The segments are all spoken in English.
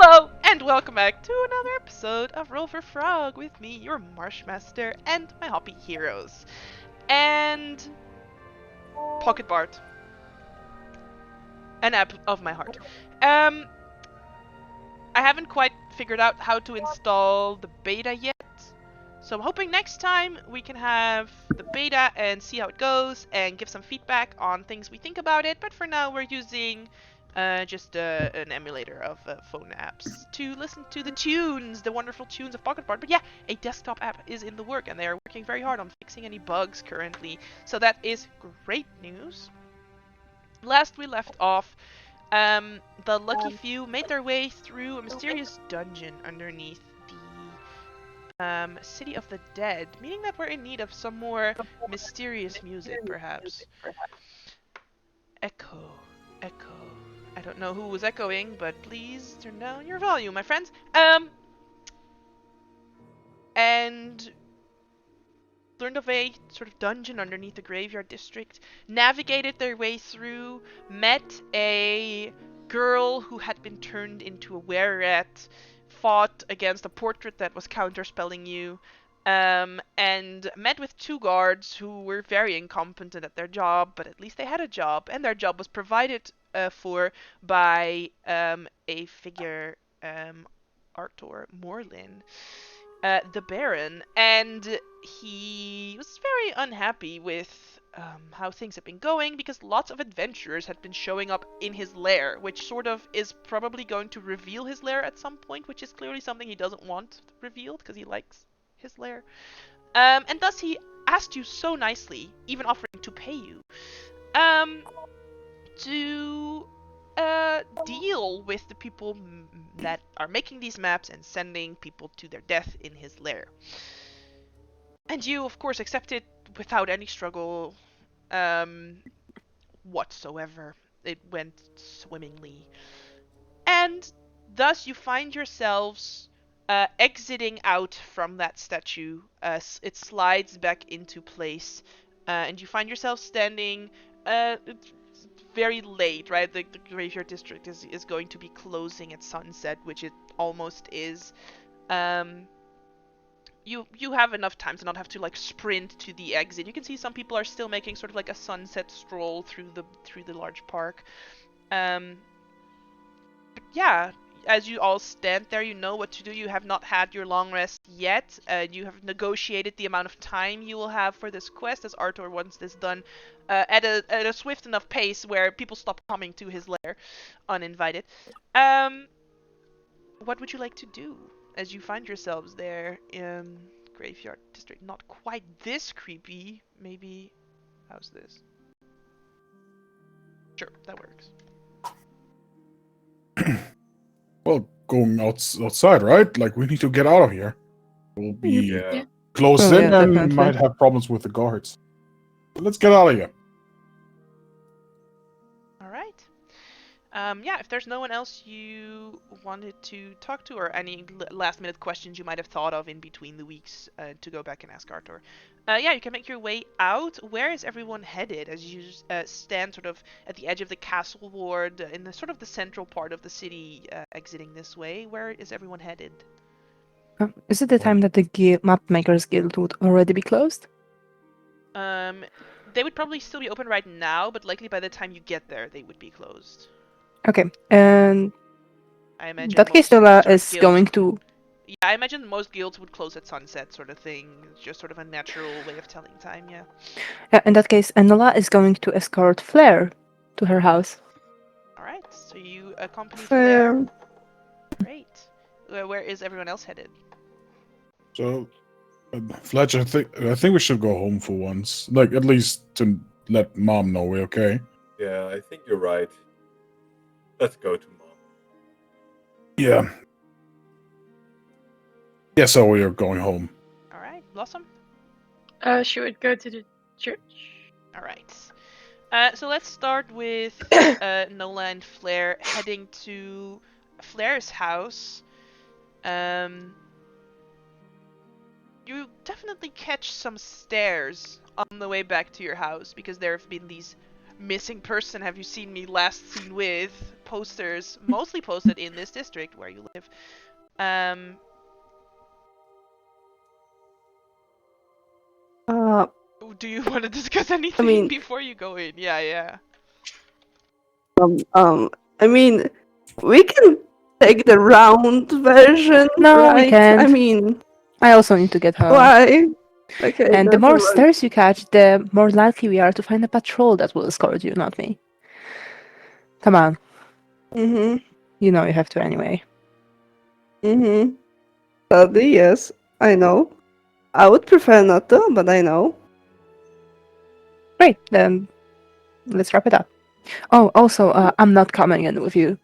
Hello, and welcome back to another episode of Roll for Frog with me, your Marshmaster, and my Hoppy Heroes. And Pocket Bart. An app of my heart. I haven't quite figured out how to install the beta yet. So I'm hoping next time we can have the beta and see how it goes and give some feedback on things we think about it. But for now, we're using just an emulator of phone apps to listen to the tunes, the wonderful tunes of Pocket Bart. But yeah, a desktop app is in the work, and they are working very hard on fixing any bugs currently. So that is great news. Last we left off, the lucky few made their way through a mysterious dungeon underneath the City of the Dead, meaning that we're in need of some more mysterious music, perhaps. Echo, echo. I don't know who was echoing, but please turn down your volume, my friends. And learned of a sort of dungeon underneath the graveyard district, navigated their way through, met a girl who had been turned into a were-rat, fought against a portrait that was counterspelling you, and met with two guards who were very incompetent at their job, but at least they had a job, and their job was provided for by a figure, Arthur Morlin, the Baron, and he was very unhappy with how things had been going because lots of adventurers had been showing up in his lair, which sort of is probably going to reveal his lair at some point, which is clearly something he doesn't want revealed because he likes his lair. And thus he asked you so nicely, even offering to pay you, to deal with the people that are making these maps and sending people to their death in his lair. And you, of course, accepted without any struggle whatsoever. It went swimmingly. And thus you find yourselves exiting out from that statue. It slides back into place. And you find yourself standing very late, right? The graveyard district is going to be closing at sunset, which it almost is. You have enough time to not have to like sprint to the exit. You can see some people are still making sort of like a sunset stroll through the large park. Yeah, as you all stand there, you know what to do. You have not had your long rest yet. You have negotiated the amount of time you will have for this quest, as Arthur wants this done at a swift enough pace where people stop coming to his lair uninvited. What would you like to do as you find yourselves there in graveyard district? Not quite this creepy. Maybe. How's this? Sure, that works. Well, going outside, right? Like, we need to get out of here. We'll be closed in and definitely. might have problems with the guards. So let's get out of here. All right. Yeah, if there's no one else you wanted to talk to or any last-minute questions you might have thought of in between the weeks to go back and ask Arthur. Yeah, you can make your way out. Where is everyone headed as you stand sort of at the edge of the castle ward in the sort of the central part of the city exiting this way? Where is everyone headed? Is it the time that the Map Makers Guild would already be closed? They would probably still be open right now, but likely by the time you get there, they would be closed. Okay, and I imagine that case, Nola is going to... Yeah, I imagine most guilds would close at sunset, sort of thing. It's just sort of a natural way of telling time, yeah. Yeah, in that case, Nola is going to escort Flair to her house. Alright, so you accompany Flair. Great. Where is everyone else headed? So, Fletcher, I think we should go home for once. Like, at least to let Mom know we're okay. Yeah, I think you're right. Let's go to Mom. Yeah. Yeah, so we are going home. Alright, Blossom? She would go to the church. Alright. So let's start with Nola and Flair heading to Flair's house. You definitely catch some stairs on the way back to your house because there have been these missing person have you seen me last seen with? Posters, mostly posted in this district where you live. Uh, Do you want to discuss anything mean- before you go in? Yeah. I mean, we can take the round version, No, right? we can't. I mean, I also need to get home. why? Okay. And the more stairs you catch, the more likely we are to find a patrol that will escort you, not me. Come on. Mm-hmm. You know you have to anyway. Mm-hmm. Sadly, yes. I know. I would prefer not to, but I know. Great, then let's wrap it up. Oh, also, I'm not coming in with you.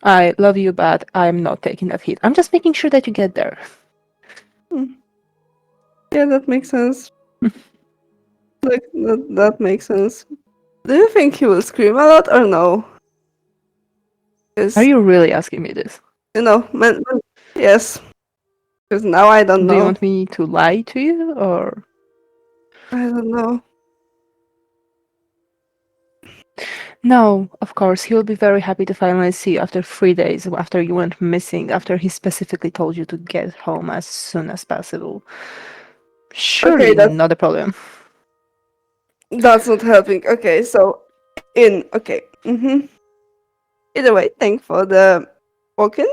I love you, but I'm not taking that hit. I'm just making sure that you get there. Yeah, that makes sense. Like, that makes sense. Do you think he will scream a lot or no? Are you really asking me this? You know, yes. Because now I don't Do know. you want me to lie to you, or...? I don't know. No, of course, he will be very happy to finally see you after 3 days, after you went missing, after he specifically told you to get home as soon as possible. Surely not a problem. That's not helping. Okay, so okay. Either way, thank for the walk-in.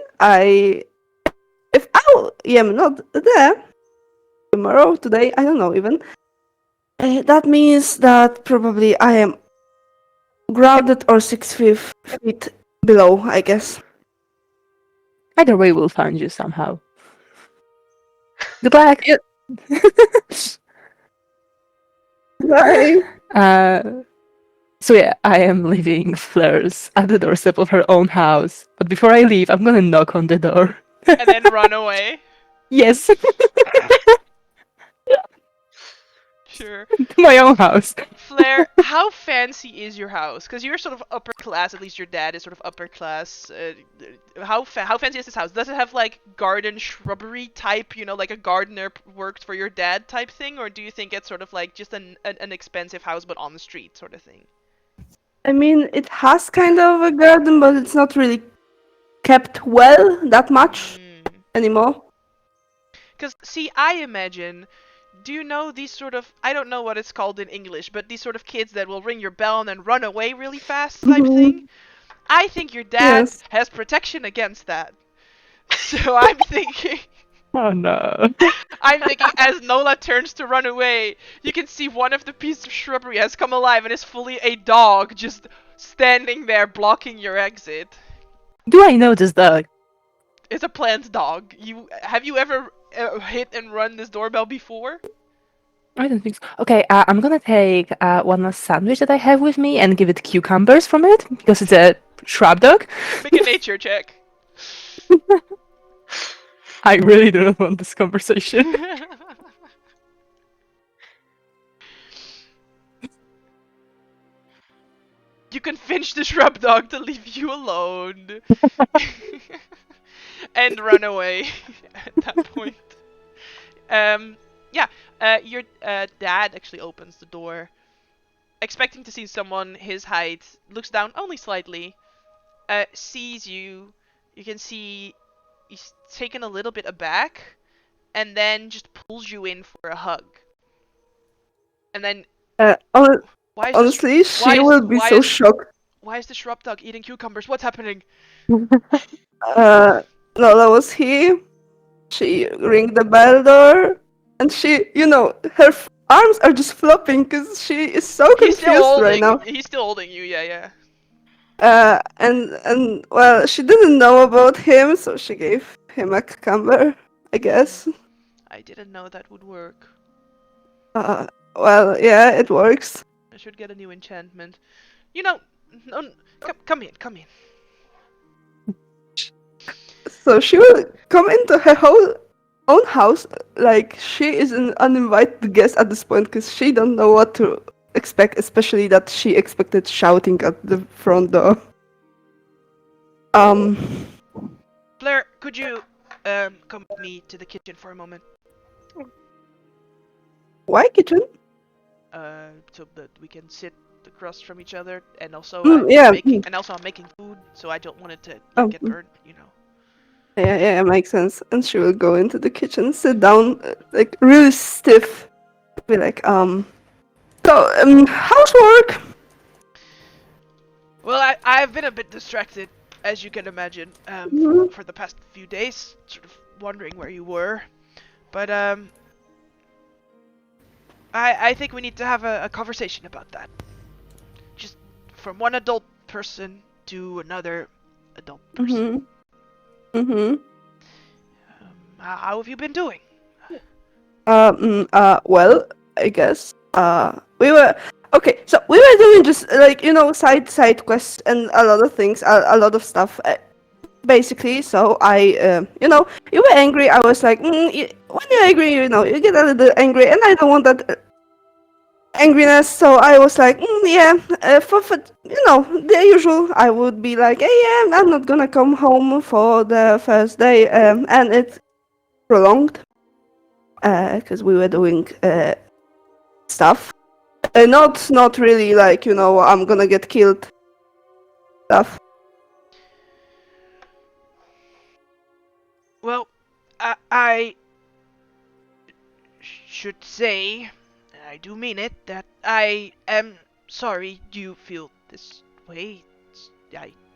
If I am not there tomorrow, today, I don't know even. That means that probably I am grounded or 6 feet below, I guess. Either way, we'll find you somehow. Good luck! Yeah. Bye. So yeah, I am leaving Fleur's at the doorstep of her own house. But before I leave, I'm gonna knock on the door. And then run away. Yes! Sure. To my own house. Flair, how fancy is your house? Because you're sort of upper class, at least your dad is sort of upper class. How fancy is this house? Does it have like garden shrubbery type, you know, like a gardener worked for your dad type thing? Or do you think it's sort of like just an expensive house but on the street sort of thing? I mean, it has kind of a garden, but it's not really kept well that much anymore. Because, see, I imagine, do you know these sort of, I don't know what it's called in English, but these sort of kids that will ring your bell and then run away really fast type thing? I think your dad has protection against that. So I'm thinking... Oh no. I'm thinking as Nola turns to run away, you can see one of the pieces of shrubbery has come alive and is fully a dog just standing there blocking your exit. Do I know this dog? It's a plant dog. Have you ever hit and run this doorbell before? I don't think so. Okay, I'm gonna take one last sandwich that I have with me and give it cucumbers from it, because it's a shrub dog. Make a nature check. I really do not want this conversation. You can finch the shrub dog to leave you alone. And run away at that point. Your dad actually opens the door, expecting to see someone his height, looks down only slightly, sees you. You can see he's taken a little bit aback, and then just pulls you in for a hug. And then, honestly, she will be so shocked. Why is the shrub dog eating cucumbers? What's happening? No, that was he. She ring the bell door, and she, her arms are just flopping because she is so confused right now. He's still holding you, yeah. And well, she didn't know about him, so she gave him a cucumber, I guess. I didn't know that would work. Well, yeah, it works. I should get a new enchantment. You know, come in. So she will come into her own house like she is an uninvited guest at this point because she don't know what to expect, especially that she expected shouting at the front door. Blair, could you come with me to the kitchen for a moment? Why kitchen? So that we can sit across from each other, and also Yeah. I'm making food, so I don't want it to Oh, get burned. Yeah, makes sense. And she will go into the kitchen, sit down, like really stiff, be like, So, housework. Well, I've been a bit distracted, as you can imagine, Mhm. for the past few days, sort of wondering where you were. But I think we need to have a conversation about that. Just from one adult person to another adult person. Mhm. How have you been doing? Well, I guess. We were okay. So we were doing just like side quests and a lot of things, a lot of stuff. Basically, so you were angry. I was like, when you're angry, you get a little angry, and I don't want that angriness. So I was like, yeah, for the usual. I would be like, hey, yeah, I'm not gonna come home for the first day, and it's prolonged because we were doing stuff. Not really like I'm gonna get killed stuff. Well, I should say, and I do mean it, that I am sorry you feel this way.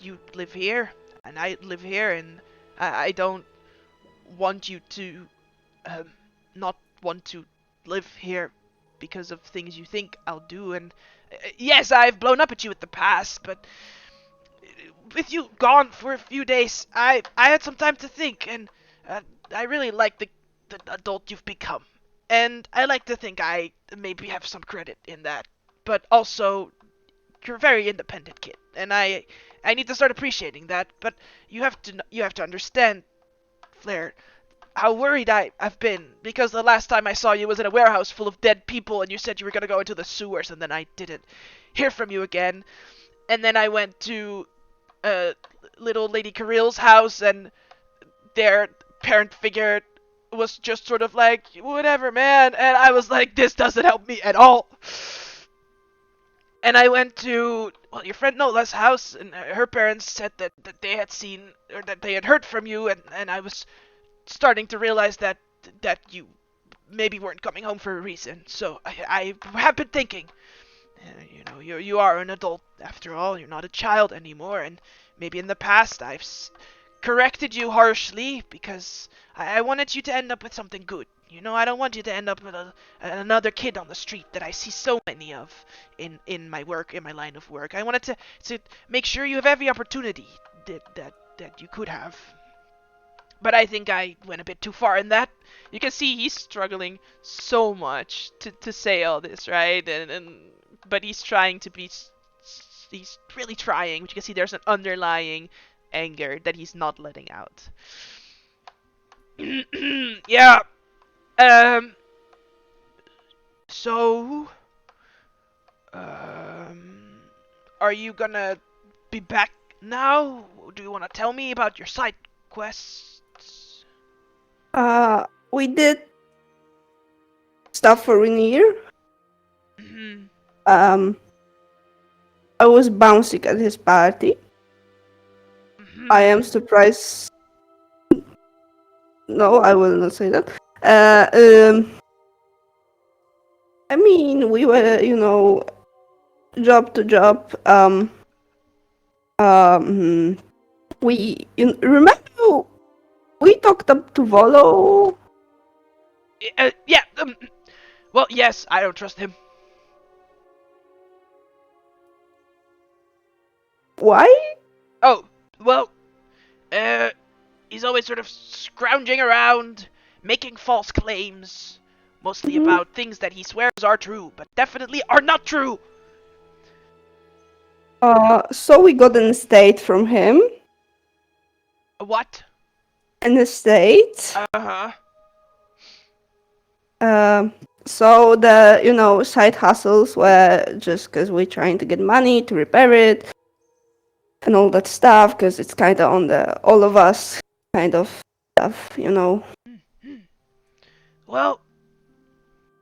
You live here, and I live here, and I don't want you to um, not want to live here because of things you think I'll do. And yes, I've blown up at you in the past, but with you gone for a few days, I had some time to think, and I really like the adult you've become. And I like to think I maybe have some credit in that. But also, you're a very independent kid, and I need to start appreciating that. But you have to understand, Flair, how worried I've been, because the last time I saw you was in a warehouse full of dead people, and you said you were gonna go into the sewers, and then I didn't hear from you again. And then I went to little Lady Karill's house, and their parent figure was just sort of like, whatever, man. And I was like, this doesn't help me at all. And I went to, well, your friend Nola's house, and her parents said that they had seen, or that they had heard from you, and I was starting to realize that you maybe weren't coming home for a reason. So I have been thinking, you are an adult after all. You're not a child anymore, and maybe in the past I've corrected you harshly because I wanted you to end up with something good. I don't want you to end up with another kid on the street that I see so many of in my work, in my line of work. I wanted to make sure you have every opportunity that you could have. But I think I went a bit too far in that. You can see he's struggling so much to say all this, right? But he's trying to be, he's really trying. But you can see there's an underlying anger that he's not letting out. Yeah. So, are you gonna be back now? Do you want to tell me about your side quests? We did stuff for Rainier. Mhm. I was bouncing at his party. I am Mhm. surprised. No, I will not say that. I mean, we were, job to job. Remember we talked up to Volo. Yeah. Well, yes, I don't trust him. Why? Oh, well, he's always sort of scrounging around, making false claims, mostly Mhm. about things that he swears are true, but definitely are not true. So we got an estate from him. What? An estate. Uh-huh. So the side hustles were just because we're trying to get money to repair it and all that stuff because it's kind of on the all of us kind of stuff. Well,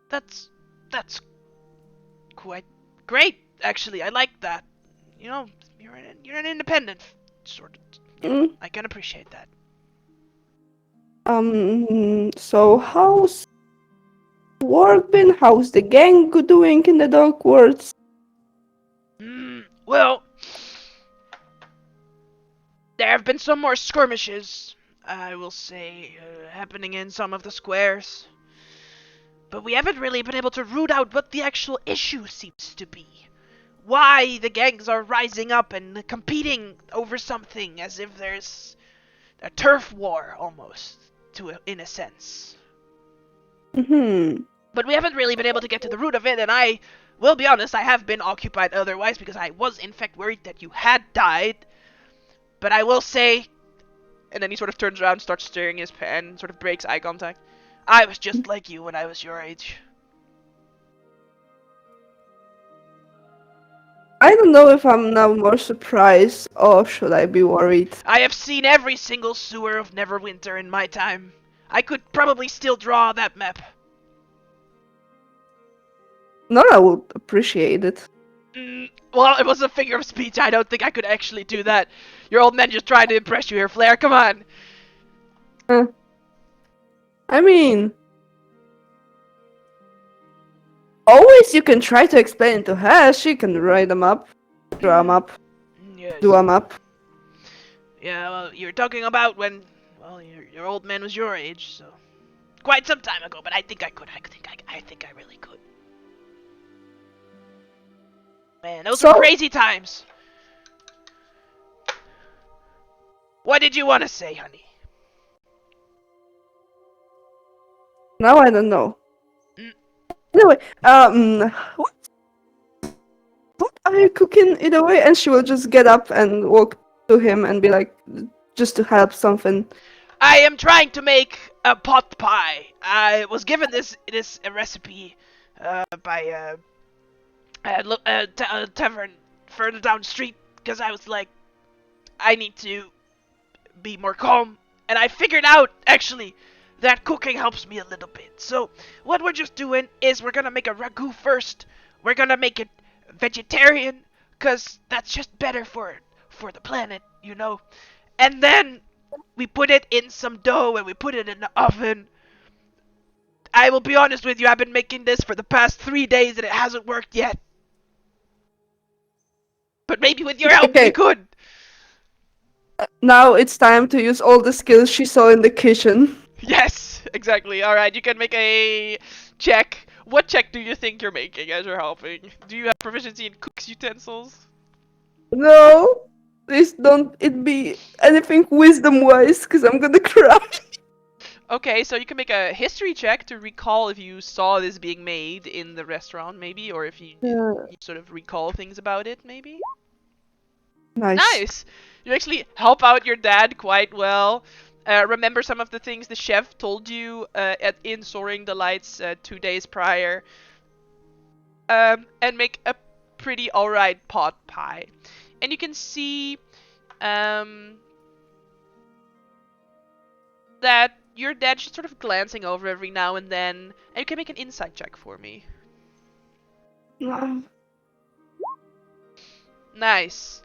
that's quite great actually. I like that. You know, you're an independent sort of. Mm, I can appreciate that. so how's work been? How's the gang doing in the Dark Worlds? Well, there have been some more skirmishes, I will say, happening in some of the squares. But we haven't really been able to root out what the actual issue seems to be. Why the gangs are rising up and competing over something as if there's a turf war almost, in a sense. Hmm. But we haven't really been able to get to the root of it, and I will be honest, I have been occupied otherwise because I was in fact worried that you had died. But I will say, and then he sort of turns around, starts stirring his pen, sort of breaks eye contact. I was just like you when I was your age. I don't know if I'm now more surprised or should I be worried. I have seen every single sewer of Neverwinter in my time. I could probably still draw that map. Nora would appreciate it. Well, it was a figure of speech. I don't think I could actually do that. Your old man just trying to impress you here, Flair. Come on. I mean, always you can try to explain it to her. She can write them up, draw them up, Yes. do them up. Yeah, well, you're talking about when, well, your old man was your age, so quite some time ago. But I think I could. I think I really could. Man, those were crazy times. What did you want to say, honey? Now I don't know. Mm. Anyway, what are you cooking either way? And she will just get up and walk to him and be like, just to help something. I am trying to make a pot pie. I was given this recipe by a tavern further down the street because I was like, I need to be more calm, and I figured out actually that cooking helps me a little bit. So what we're just doing is we're gonna make a ragu first. We're gonna make it vegetarian because that's just better for the planet, you know. And then we put it in some dough and we put it in the oven. I will be honest with you, I've been making this for the past 3 days and it hasn't worked yet. But maybe with your help we could. Now it's time to use all the skills she saw in the kitchen. Yes, exactly. Alright, you can make a check. What check do you think you're making as you're helping? Do you have proficiency in cook's utensils? No, please don't it be anything wisdom-wise, because I'm gonna cry. Okay, so you can make a history check to recall if you saw this being made in the restaurant, maybe, or if you sort of recall things about it, maybe? Nice! You actually help out your dad quite well. Remember some of the things the chef told you in Soaring the Lights 2 days prior. And make a pretty alright pot pie. And you can see that your dad's just sort of glancing over every now and then. And you can make an insight check for me. Nice.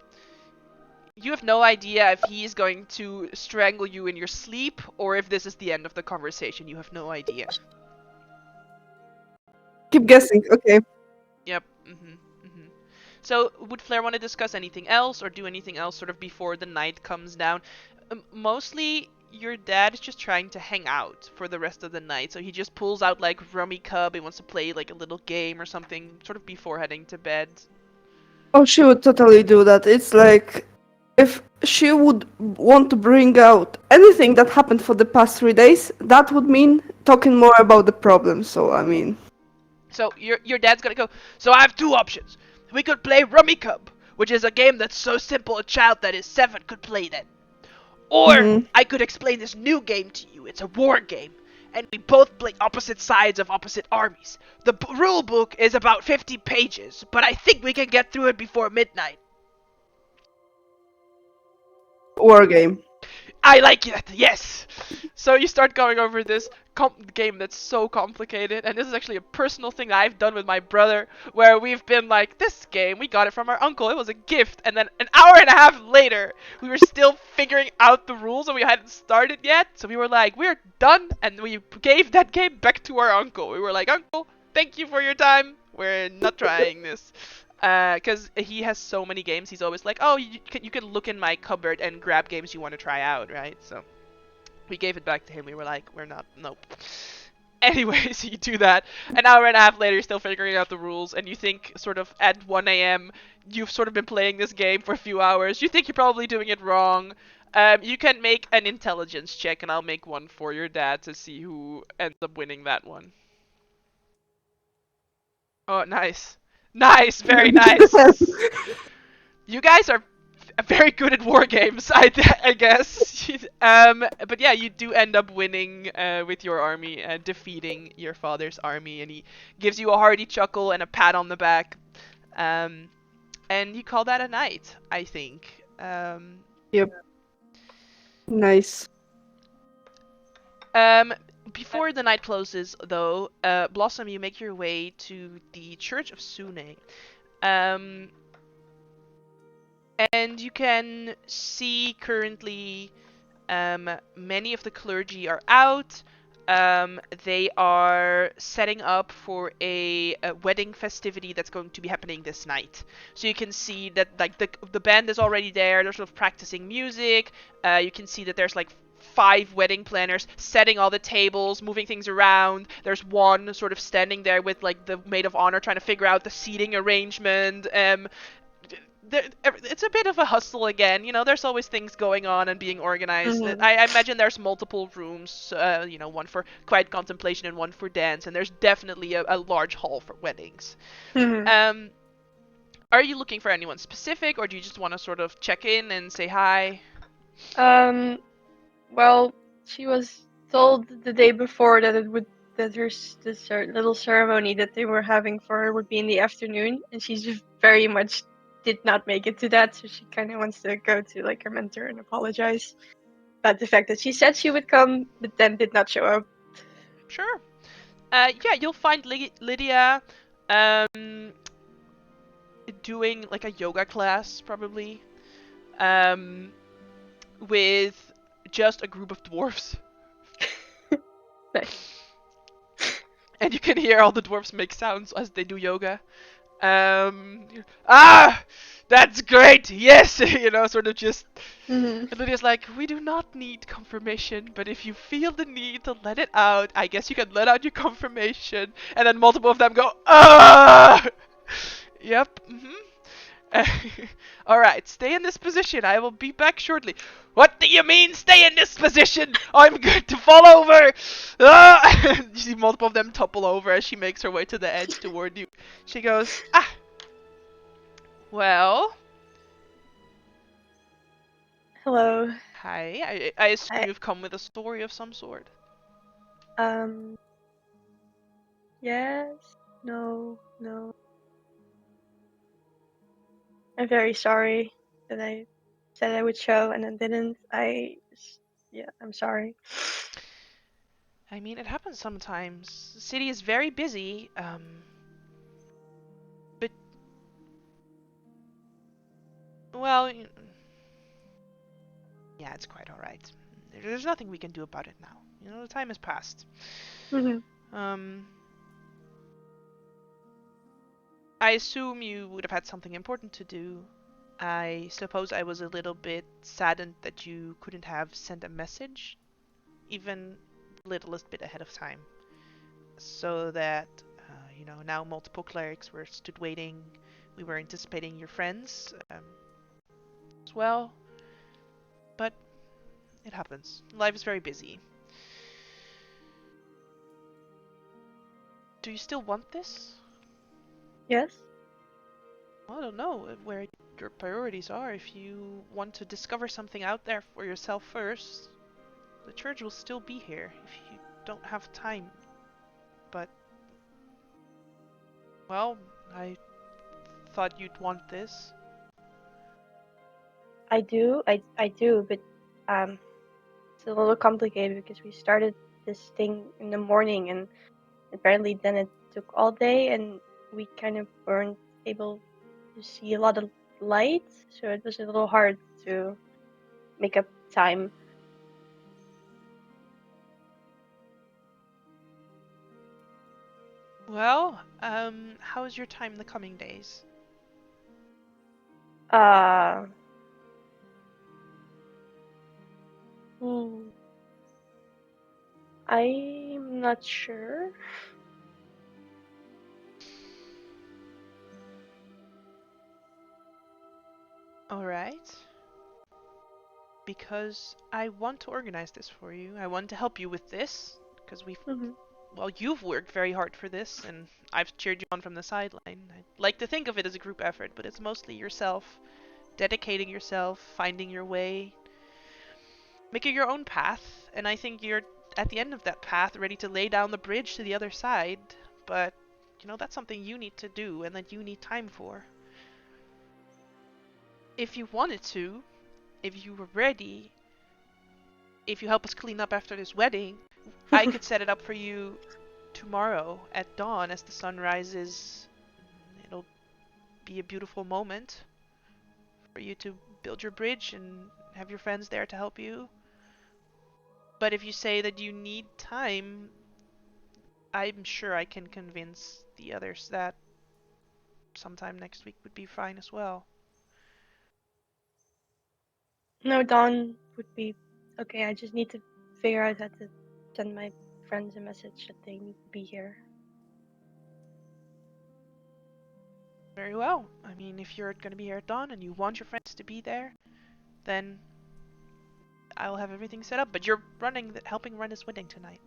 You have no idea if he is going to strangle you in your sleep or if this is the end of the conversation. You have no idea. Keep guessing, okay. Yep. So, would Flair want to discuss anything else or do anything else sort of before the night comes down? Mostly, your dad is just trying to hang out for the rest of the night. So he just pulls out like Rummy Cub. He wants to play like a little game or something sort of before heading to bed. Oh, she would totally do that. It's like, if she would want to bring out anything that happened for the past 3 days, that would mean talking more about the problem, so I mean... So your dad's gonna go, so I have 2 options. We could play Rummy Cub, which is a game that's so simple a child that is 7 could play that. Or I could explain this new game to you. It's a war game. And we both play opposite sides of opposite armies. The rule book is about 50 pages, but I think we can get through it before midnight. War game. I like that, yes. So you start going over this game that's so complicated, and this is actually a personal thing that I've done with my brother, where we've been like, this game, we got it from our uncle, it was a gift, and then an hour and a half later, we were still figuring out the rules and we hadn't started yet, so we were like, we're done, and we gave that game back to our uncle. We were like, uncle, thank you for your time, we're not trying this. Because he has so many games, he's always like, oh, you can look in my cupboard and grab games you want to try out, right? So we gave it back to him. We were like, we're not, nope. Anyways, you do that. An hour and a half later, you're still figuring out the rules, and you think sort of at 1 a.m., you've sort of been playing this game for a few hours. You think you're probably doing it wrong. You can make an intelligence check, and I'll make one for your dad to see who ends up winning that one. Oh, nice. Nice, very nice. You guys are very good at war games, I guess. But yeah, you do end up winning with your army, defeating your father's army, and he gives you a hearty chuckle and a pat on the back. And you call that a night, I think. Yep. Nice. Before the night closes, though, Blossom, you make your way to the Church of Sune. And you can see currently many of the clergy are out. They are setting up for a wedding festivity that's going to be happening this night. So you can see that like the band is already there. They're sort of practicing music. You can see that there's like 5 wedding planners setting all the tables, moving things around. There's one sort of standing there with like the maid of honor trying to figure out the seating arrangement. It's a bit of a hustle again. You know, there's always things going on and being organized. Mhm. I imagine there's multiple rooms, you know, one for quiet contemplation and one for dance, and there's definitely a large hall for weddings. Mhm. Are you looking for anyone specific, or do you just want to sort of check in and say hi? Well, she was told the day before that this little ceremony that they were having for her would be in the afternoon, and she just very much did not make it to that, so she kind of wants to go to like her mentor and apologize about the fact that she said she would come, but then did not show up. Sure. Yeah, you'll find Lydia doing like a yoga class probably. With just a group of dwarves. Nice. And you can hear all the dwarves make sounds as they do yoga. That's great, yes! You know, sort of just... Mhm. And Lydia's like, we do not need confirmation, but if you feel the need to let it out, I guess you can let out your confirmation. And then multiple of them go, ah! Yep, Alright, stay in this position. I will be back shortly. What do you mean, stay in this position? I'm going to fall over! Ah! You see multiple of them topple over as she makes her way to the edge toward you. She goes, well... Hello. Hi, I assume Hi. you've come with a story of some sort. Yes. No. I'm very sorry that I said I would show and then didn't. Yeah, I'm sorry. I mean, it happens sometimes. The city is very busy, but... Well... Yeah, it's quite alright. There's nothing we can do about it now. You know, the time has passed. Mhm. I assume you would have had something important to do. I suppose I was a little bit saddened that you couldn't have sent a message, even the littlest bit ahead of time, so that, you know, now multiple clerics were stood waiting. We were anticipating your friends as well, but it happens. Life is very busy. Do you still want this? Yes. I don't know where your priorities are. If you want to discover something out there for yourself first, the church will still be here if you don't have time. But, well, I thought you'd want this. I do, but it's a little complicated because we started this thing in the morning, and apparently then it took all day, and we kind of weren't able to see a lot of light, so it was a little hard to make up time. Well, how's your time the coming days? Hmm, I'm not sure. Alright. Because I want to organize this for you. I want to help you with this. Because well, you've worked very hard for this, and I've cheered you on from the sideline. I like to think of it as a group effort, but it's mostly yourself. Dedicating yourself, finding your way, making your own path, and I think you're at the end of that path ready to lay down the bridge to the other side, but that's something you need to do and that you need time for. If you wanted to, if you were ready, if you help us clean up after this wedding, I could set it up for you tomorrow at dawn as the sun rises. It'll be a beautiful moment for you to build your bridge and have your friends there to help you. But if you say that you need time, I'm sure I can convince the others that sometime next week would be fine as well. No, dawn would be okay. I just need to figure out how to send my friends a message that they need to be here. Very well. I mean, if you're going to be here at dawn and you want your friends to be there, then I'll have everything set up. But you're helping run his wedding tonight.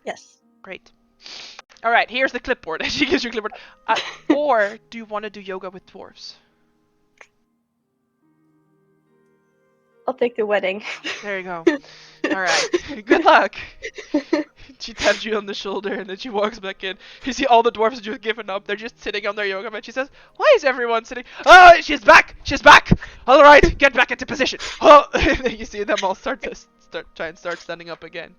Yes. Great. All right, here's the clipboard. She gives you a clipboard. Or do you want to do yoga with dwarves? I'll take the wedding. There you go. All right. Good luck. She taps you on the shoulder and then she walks back in. You see all the dwarves have just given up. They're just sitting on their yoga mat. She says, "Why is everyone sitting? Oh, she's back! She's back! All right, get back into position." Oh, and then you see them all start standing up again.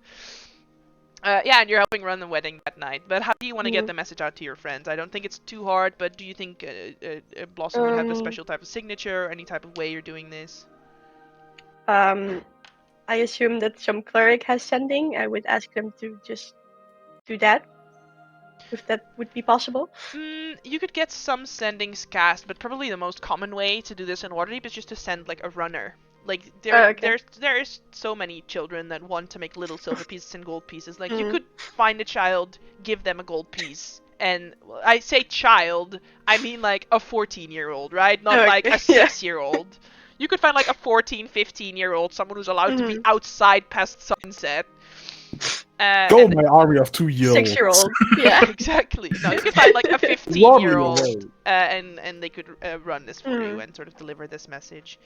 Yeah, and you're helping run the wedding that night. But how do you want to get the message out to your friends? I don't think it's too hard, but do you think Blossom would have a special type of signature or any type of way you're doing this? I assume that some cleric has sending. I would ask them to just do that, if that would be possible. You could get some sendings cast, but probably the most common way to do this in Waterdeep is just to send like a runner. Like there's so many children that want to make little silver pieces and gold pieces. Like you could find a child, give them a gold piece, and I say child, I mean like a 14-year-old, right? Not like a 6-year-old. You could find like a 14, 15-year-old, someone who's allowed to be outside past sunset. Go, my army of 2-year-olds. 6-year-old. Yeah. Exactly. No, you could find like a 15-year-old, and they could run this for you and sort of deliver this message.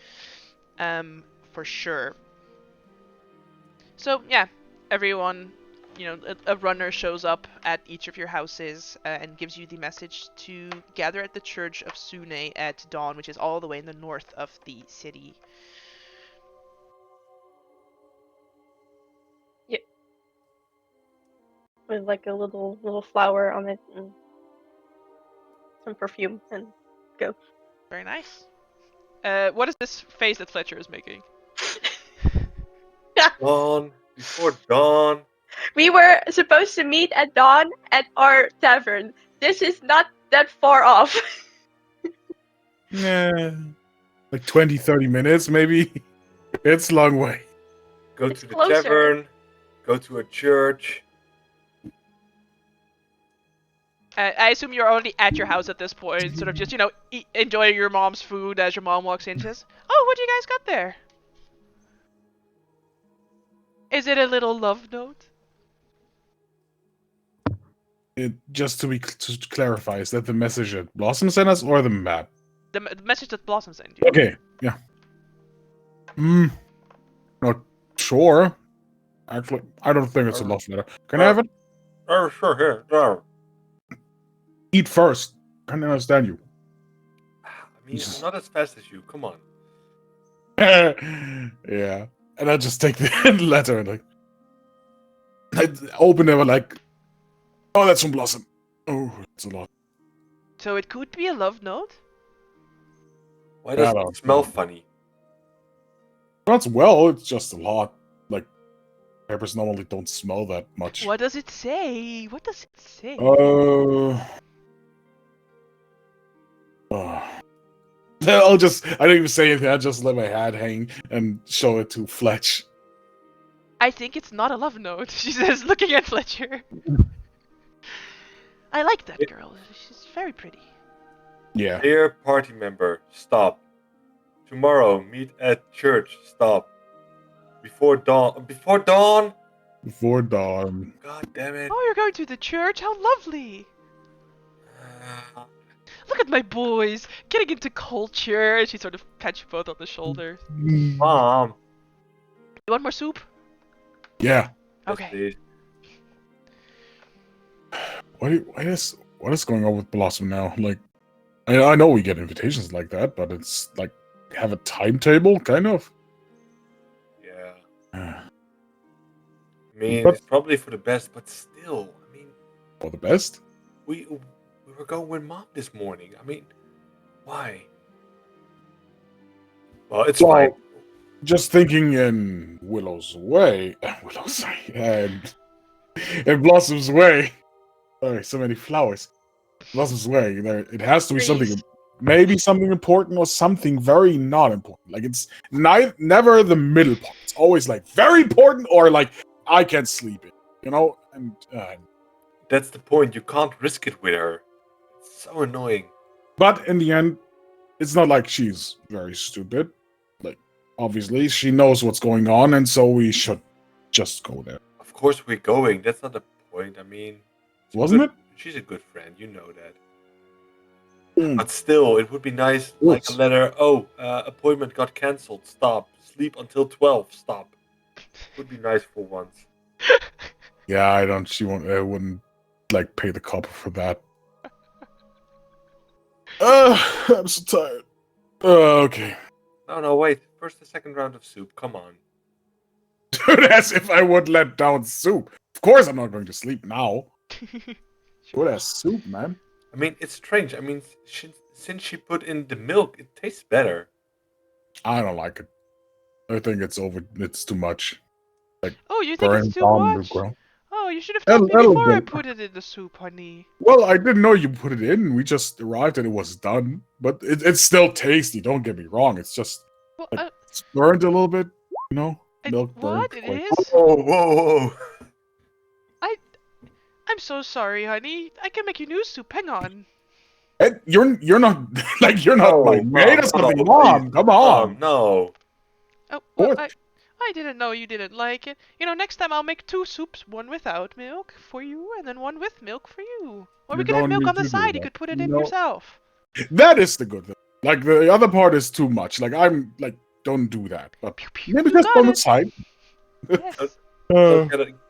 For sure. So yeah, everyone, a runner shows up at each of your houses and gives you the message to gather at the church of Sune at dawn, which is all the way in the north of the city. Yep. With like a little flower on it and some perfume, and go. Very nice. What is this face that Fletcher is making? Dawn, before dawn. We were supposed to meet at dawn at our tavern. This is not that far off. Yeah. Like 20, 30 minutes, maybe. It's a long way. Go It's to the closer. tavern. Go to a church. I assume you're already at your house at this point, sort of just, enjoying your mom's food as your mom walks in. She says, "Oh, what do you guys got there? Is it a little love note?" Just to clarify, is that the message that Blossom sent us or the map? The message that Blossom sent you. Okay, yeah. Not sure. Actually, I don't think it's a love letter. Can I have it? Oh, sure, here. No. Eat first. Can't understand you. I mean, I'm not as fast as you. Come on. Yeah. And I just take the letter and I open it and like, oh, that's from Blossom. Oh, it's a lot. So it could be a love note? Why does I it don't smell know. funny? Not well, it's just a lot. Like, peppers normally don't smell that much. What does it say? What does it say? I don't even say anything, I just let my hat hang and show it to Fletch. I think it's not a love note, she says, looking at Fletcher. I like that girl. She's very pretty. Yeah. Dear party member, stop. Tomorrow, meet at church. Stop. Before dawn. Before dawn? Before dawn. God damn it. Oh, you're going to the church? How lovely! Look at my boys getting into culture. She sort of pats you both on the shoulder. Mom. You want more soup? Yeah. Yes, Okay. please. What is going on with Blossom now? Like, I know we get invitations like that, but it's like have a timetable, kind of. Yeah. Uh, I mean, But- it's probably for the best, but still. I mean, For the best. we were going with Mom this morning. I mean, why? Well, it's Well, fine. Just thinking in Willow's way, and Blossom's way. Sorry, so many flowers. Blossom's way. It has to be something, Trees. maybe something important or something very not important. Like it's never the middle part. It's always like very important or like I can't sleep in. You know, and That's the point. You can't risk it with her. It's so annoying. but in the end, it's not like she's very stupid. Like obviously, she knows what's going on, and so we should just go there. Of course we're going. That's not the point. I mean, Wasn't it? she's a good friend. You know that. Mm. But still, it would be nice, like a Yes. letter. Oh, appointment got cancelled. Stop. Sleep until 12. Stop. Would be nice for once. Yeah, I don't. She won't. I wouldn't like pay the copper for that. I'm so tired. Okay. No, wait. First, the second round of soup. Come on. Dude, as if I would let down soup. Of course, I'm not going to sleep now. Good as soup, man. I mean, it's strange. I mean, since she put in the milk, it tastes better. I don't like it. I think it's over. It's too much. Oh, you think Burn it's too down the much? ground. Oh, you should have A told me little before I bit. put it in the soup, honey. Well, I didn't know you put it in. We just arrived and it was done. But it's still tasty. Don't get me wrong. It's just Well, Like- it's burned a little bit. You know, milk burned. what? It quite- is? Whoa. I'm so sorry, honey. I can make you new soup. Hang on. And you're not like you're not Oh, my maid or Mom, something. no, Mom, please. come on. No. Oh, well, What? I didn't know you didn't like it. You know, next time I'll make 2 soups, one without milk for you, and then one with milk for you. Or we You could have don't milk need on the to do side. You that. could put it in No. yourself. That is the good thing. Like the other part is too much. Like I'm like don't do that. But Pew, pew. maybe You just got on the it. side. Yes.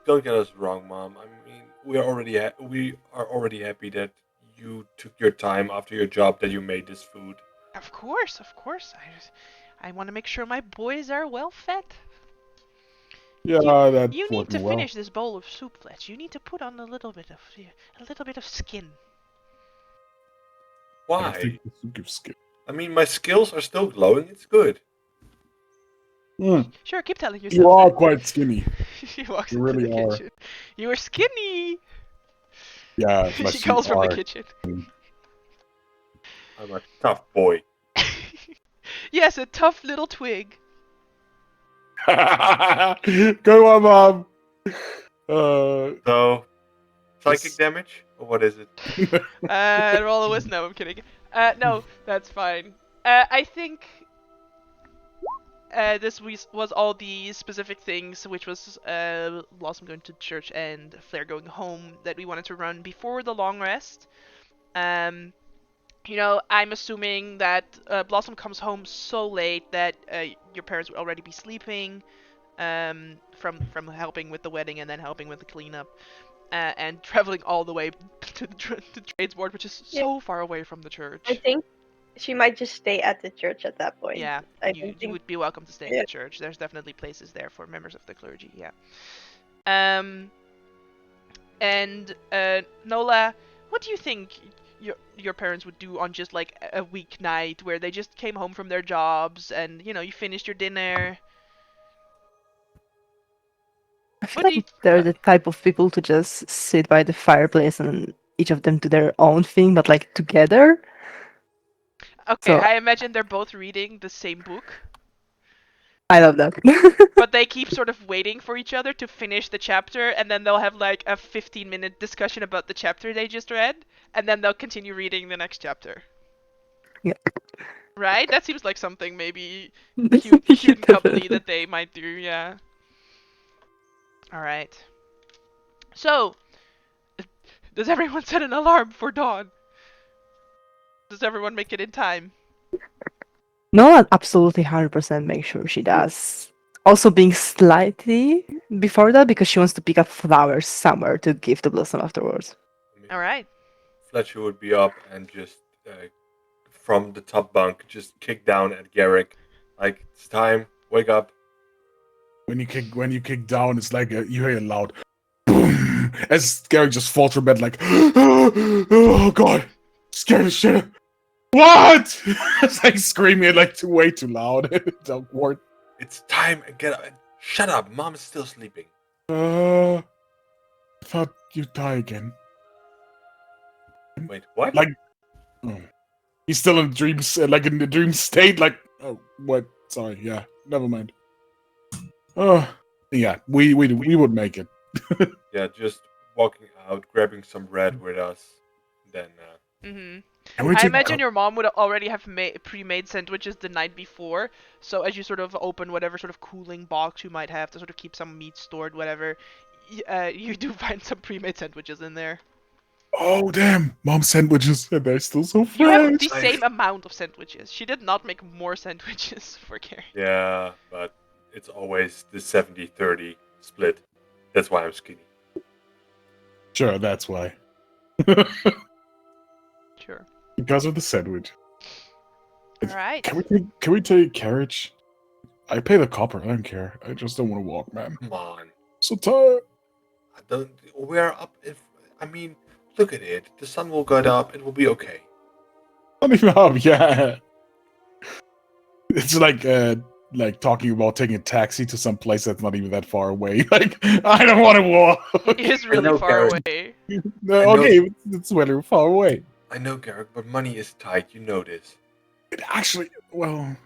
Don't get us wrong, Mom. I mean, we are already happy that you took your time after your job that you made this food. Of course, of course. I want to make sure my boys are well fed. Yeah, that's You need to working well. finish this bowl of soup, Fletch. You need to put on a little bit of skin. I Why? think the soup gives skin. I mean, my skills are still glowing. It's good. Sure, keep telling yourself. You are that. quite skinny. She walks You into really the are. kitchen. You are skinny. Yeah, She bless calls you from are. the kitchen. I'm a tough boy. Yes, a tough little twig. Go on, Mom. So, psychic Yes. damage? Or what is it? Roll a wisdom. No, I'm kidding. No, that's fine. I think this was all the specific things, which was Blossom going to church and Flair going home, that we wanted to run before the long rest. You know, I'm assuming that Blossom comes home so late that your parents would already be sleeping, from helping with the wedding and then helping with the cleanup, and traveling all the way to the trades board, which is Yeah. so far away from the church. I she might just stay at the church at that point. Yeah, I you don't think. would be welcome to stay in Yeah. the church. There's definitely places there for members of the clergy. Yeah. And Nola, what do you think your parents would do on just like a weeknight where they just came home from their jobs and you finished your dinner? I feel What do you? like they're the type of people to just sit by the fireplace and each of them do their own thing, but like together. Okay, So I imagine they're both reading the same book, I love that. but they keep sort of waiting for each other to finish the chapter, and then they'll have like a 15-minute discussion about the chapter they just read, and then they'll continue reading the next chapter. Yeah. Right? That seems like something maybe cute and coupley that they might do, yeah. Alright. So, does everyone set an alarm for dawn? Does everyone make it in time? No, absolutely 100% make sure she does. Also being slightly before that because she wants to pick up flowers somewhere to give to Blossom afterwards. I mean, Alright. Fletcher would be up and just from the top bunk, just kick down at Garrick, like it's time, wake up. When you kick down, it's like you hear a loud boom as Garrick just falls from bed like, oh god, scared as shit. What? It's like screaming like way too loud. Don't worry. It's time, get up. Shut up, mom is still sleeping. I thought you'd die again. Wait, what? Like, he's still in dreams, like in the dream state. Like, oh, what? Sorry, yeah, never mind. Oh, yeah, we would make it. Yeah, just walking out, grabbing some bread with us, then Mm-hmm. Can we I take imagine your mom would already have pre-made sandwiches the night before, so as you sort of open whatever sort of cooling box you might have to sort of keep some meat stored, whatever, you do find some pre-made sandwiches in there. Oh damn, mom sandwiches, and they're still so You have fresh. the same amount of sandwiches. She did not make more sandwiches for Carrie. yeah, but it's always the 70-30 split. That's why I'm skinny. Sure, that's why. Sure. Because of the sandwich. Alright. Can we take carriage? I pay the copper. I don't care. I just don't want to walk, man. Come on. So tired. I don't. We're up. I mean, look at it. The sun will get up. It will be okay. Not even up. Yeah. It's like talking about taking a taxi to some place that's not even that far away. Like, I don't want to walk. It is I really know, far Garrick. away. No, I know- okay, it's really far away. I know, Garrick, but money is tight. You know this. It actually, well,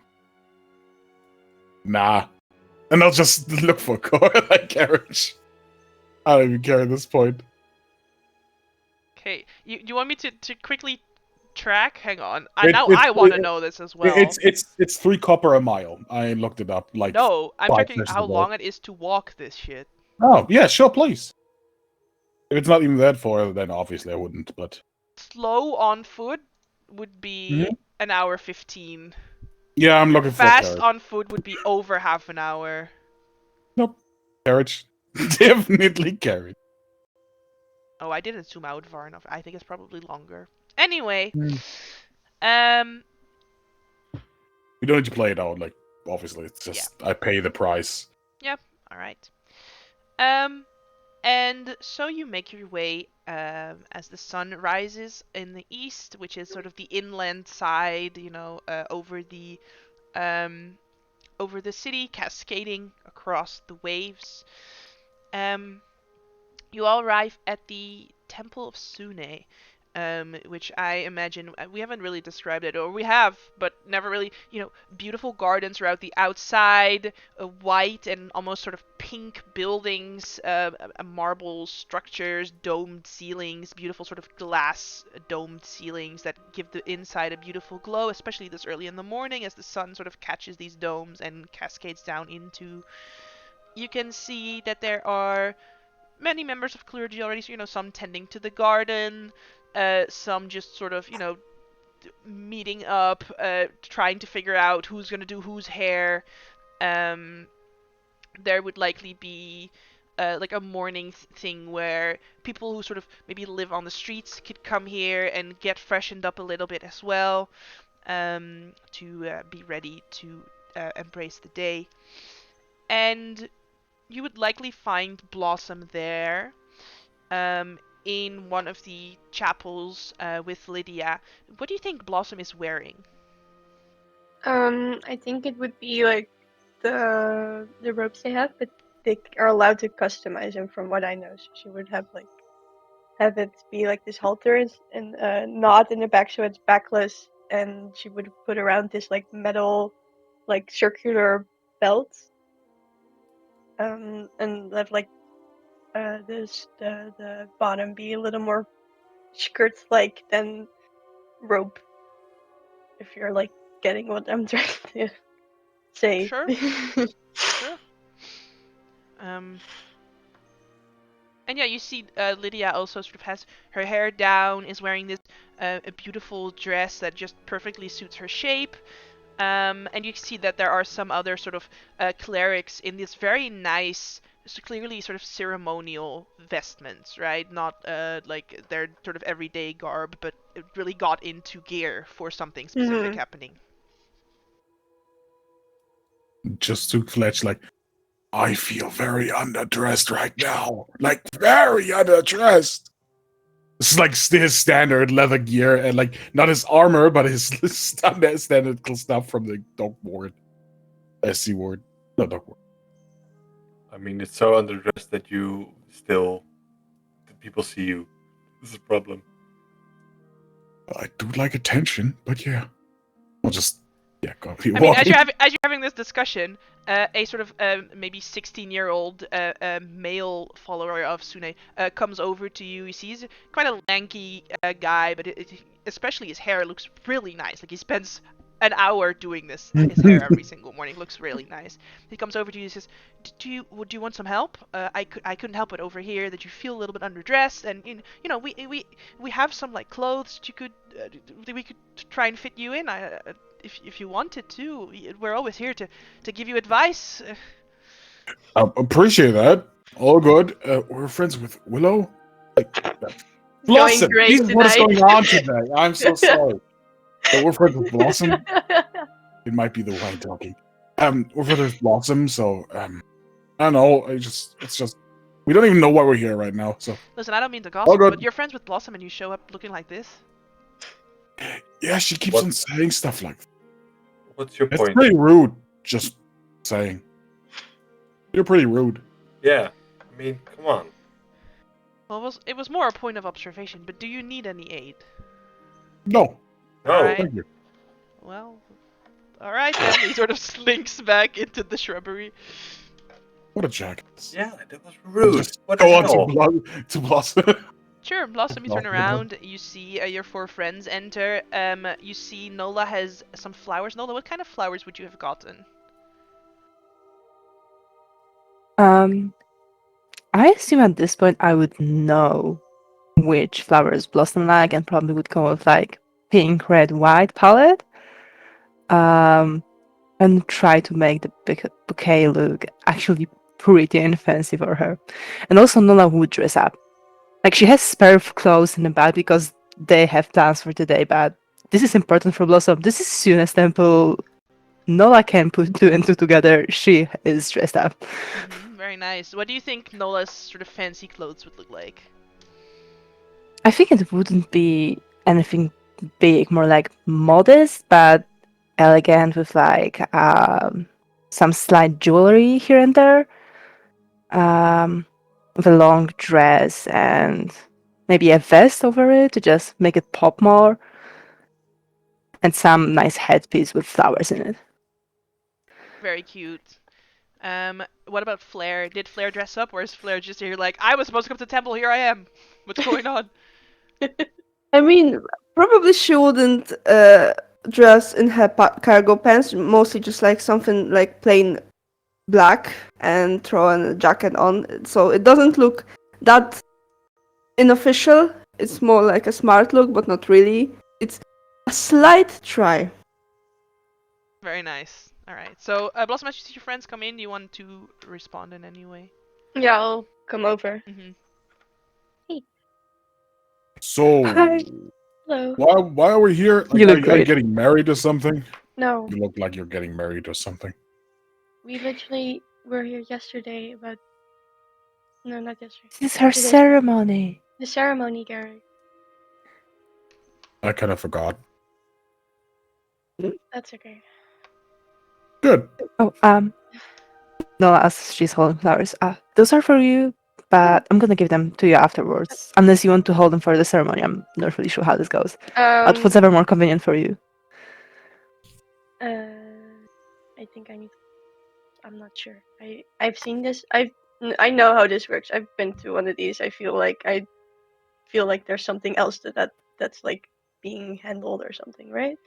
nah. And I'll just look for a car like carriage. I don't even care at this point. Okay, you want me to quickly track? Hang on. It's- I want to know this as well. It's 3 copper a mile. I looked it up. Like, No, I'm 5 checking sessions how ago. long it is to walk this shit. Oh yeah, sure, please. If it's not even that far, then obviously I wouldn't. But Slow on foot would be Mhm. an hour 15. yeah, I'm looking for Fast carriage. on foot would be over half an hour. Carriage, definitely carriage. Oh, I didn't zoom out far enough. I think it's probably longer. Anyway, Hmm. um, You don't need to play it out. Like, obviously, it's just I pay the price. all right. And so you make your way as the sun rises in the east, which is sort of the inland side, over the city, cascading across the waves. You all arrive at the Temple of Sune, which I imagine we haven't really described it, or we have, but never really. Beautiful gardens throughout the outside, white and almost sort of pink buildings, marble structures, domed ceilings, beautiful sort of glass domed ceilings that give the inside a beautiful glow, especially this early in the morning as the sun sort of catches these domes and cascades down into. You can see that there are many members of clergy already, so, some tending to the garden, some just sort of, meeting up, trying to figure out who's going to do whose hair. There would likely be like a morning thing where people who sort of maybe live on the streets could come here and get freshened up a little bit as well. to be ready to embrace the day. And you would likely find Blossom there, in one of the chapels with Lydia. What do you think Blossom is wearing? I think it would be like the robes they have, but they are allowed to customize them from what I know. So she would have it be like this halter and knot in the back so it's backless, and she would put around this like metal like circular belt. And have like the bottom be a little more skirt like than rope. If you're like getting what I'm trying to say. Sure. Sure. Um, and yeah, you see Lydia also sort of has her hair down, is wearing this a beautiful dress that just perfectly suits her shape. And you see that there are some other sort of clerics in this very nice, clearly sort of ceremonial vestments, right? Not like their sort of everyday garb, but it really got into gear for something specific Mhm. happening. Just to Fletch, like, I feel very underdressed right now. Like, very underdressed. This is like his standard leather gear, and like, not his armor, but his standard stuff from the dog ward. SC ward. No, dog ward. I mean, it's so underdressed that people see you. This is a problem. I do like attention, but yeah. I'll just, yeah, go. I mean, as you're having this discussion, a sort of maybe 16-year-old male follower of Sune comes over to you. He sees quite a lanky guy, but especially his hair looks really nice. Like he spends an hour doing his hair every single morning. Looks really nice. He comes over to you and says, "Do you want some help? I couldn't help it over here that you feel a little bit underdressed, and you know we have some like clothes that you could we could try and fit you in. If you wanted to, we're always here to give you advice." Appreciate that. All good. We're friends with Willow. Like, Going Blossom. great Jesus, what is tonight. going on today? I'm so sorry. We're friends with Blossom. It might be the wine talking. We're friends with Blossom, so I don't know. It's just we don't even know why we're here right now. So Listen, I don't mean to all gossip, good. but you're friends with Blossom and you show up looking like this. Yeah, she keeps What? on saying stuff like that. What's your It's point? pretty rude. Just saying. You're pretty rude. Yeah, I mean, come on. Well, it was more a point of observation. But do you need any aid? No. No. Alright. Thank you. Well, alright then. He sort of slinks back into the shrubbery. What a jackass. Yeah, that was rude. Just What the go on hell? to Blossom. Sure, Blossom, you turn Blossom. around, you see your four friends enter. You see Nola has some flowers. Nola, what kind of flowers would you have gotten? I assume at this point I would know which flowers blossom like, and probably would go with like pink, red, white palette. And try to make the bouquet look actually pretty and fancy for her. And also Nola would dress up. Like she has spare clothes in the bag because they have plans for today, but this is important for Blossom. This is Sune's temple. Nola can put two and two together. She is dressed up. Very nice. What do you think Nola's sort of fancy clothes would look like? I think it wouldn't be anything big, more like modest, but elegant with like some slight jewelry here and there. With a long dress and maybe a vest over it to just make it pop more. And some nice headpiece with flowers in it. Very cute. What about Flair? Did Flair dress up, or is Flair just here like, I was supposed to come to the temple, here I am. What's going on? I mean, probably she wouldn't dress in her cargo pants, mostly just like something like plain black and throw a jacket on. So it doesn't look that unofficial. It's more like a smart look, but not really. It's a slight try. Very nice. Alright, so Blossom, as you see your friends come in, do you want to respond in any way? Yeah, I'll come over. Mm-hmm. So Hi. Hello. Why are we here? Like, You look are you great. getting married or something? No, You look like you're getting married or something. we literally were here yesterday, but no, not yesterday. This is her 2 days ago. ceremony. The ceremony, Garrick. I kind of forgot. That's okay. Good. Oh, Nola, as she's holding flowers. Those are for you, but I'm gonna give them to you afterwards. Unless you want to hold them for the ceremony. I'm not really sure how this goes. But whatever more convenient for you. I think I need. I'm not sure. I've seen this. I know how this works. I've been to one of these. I feel like there's something else that's like being handled or something, right?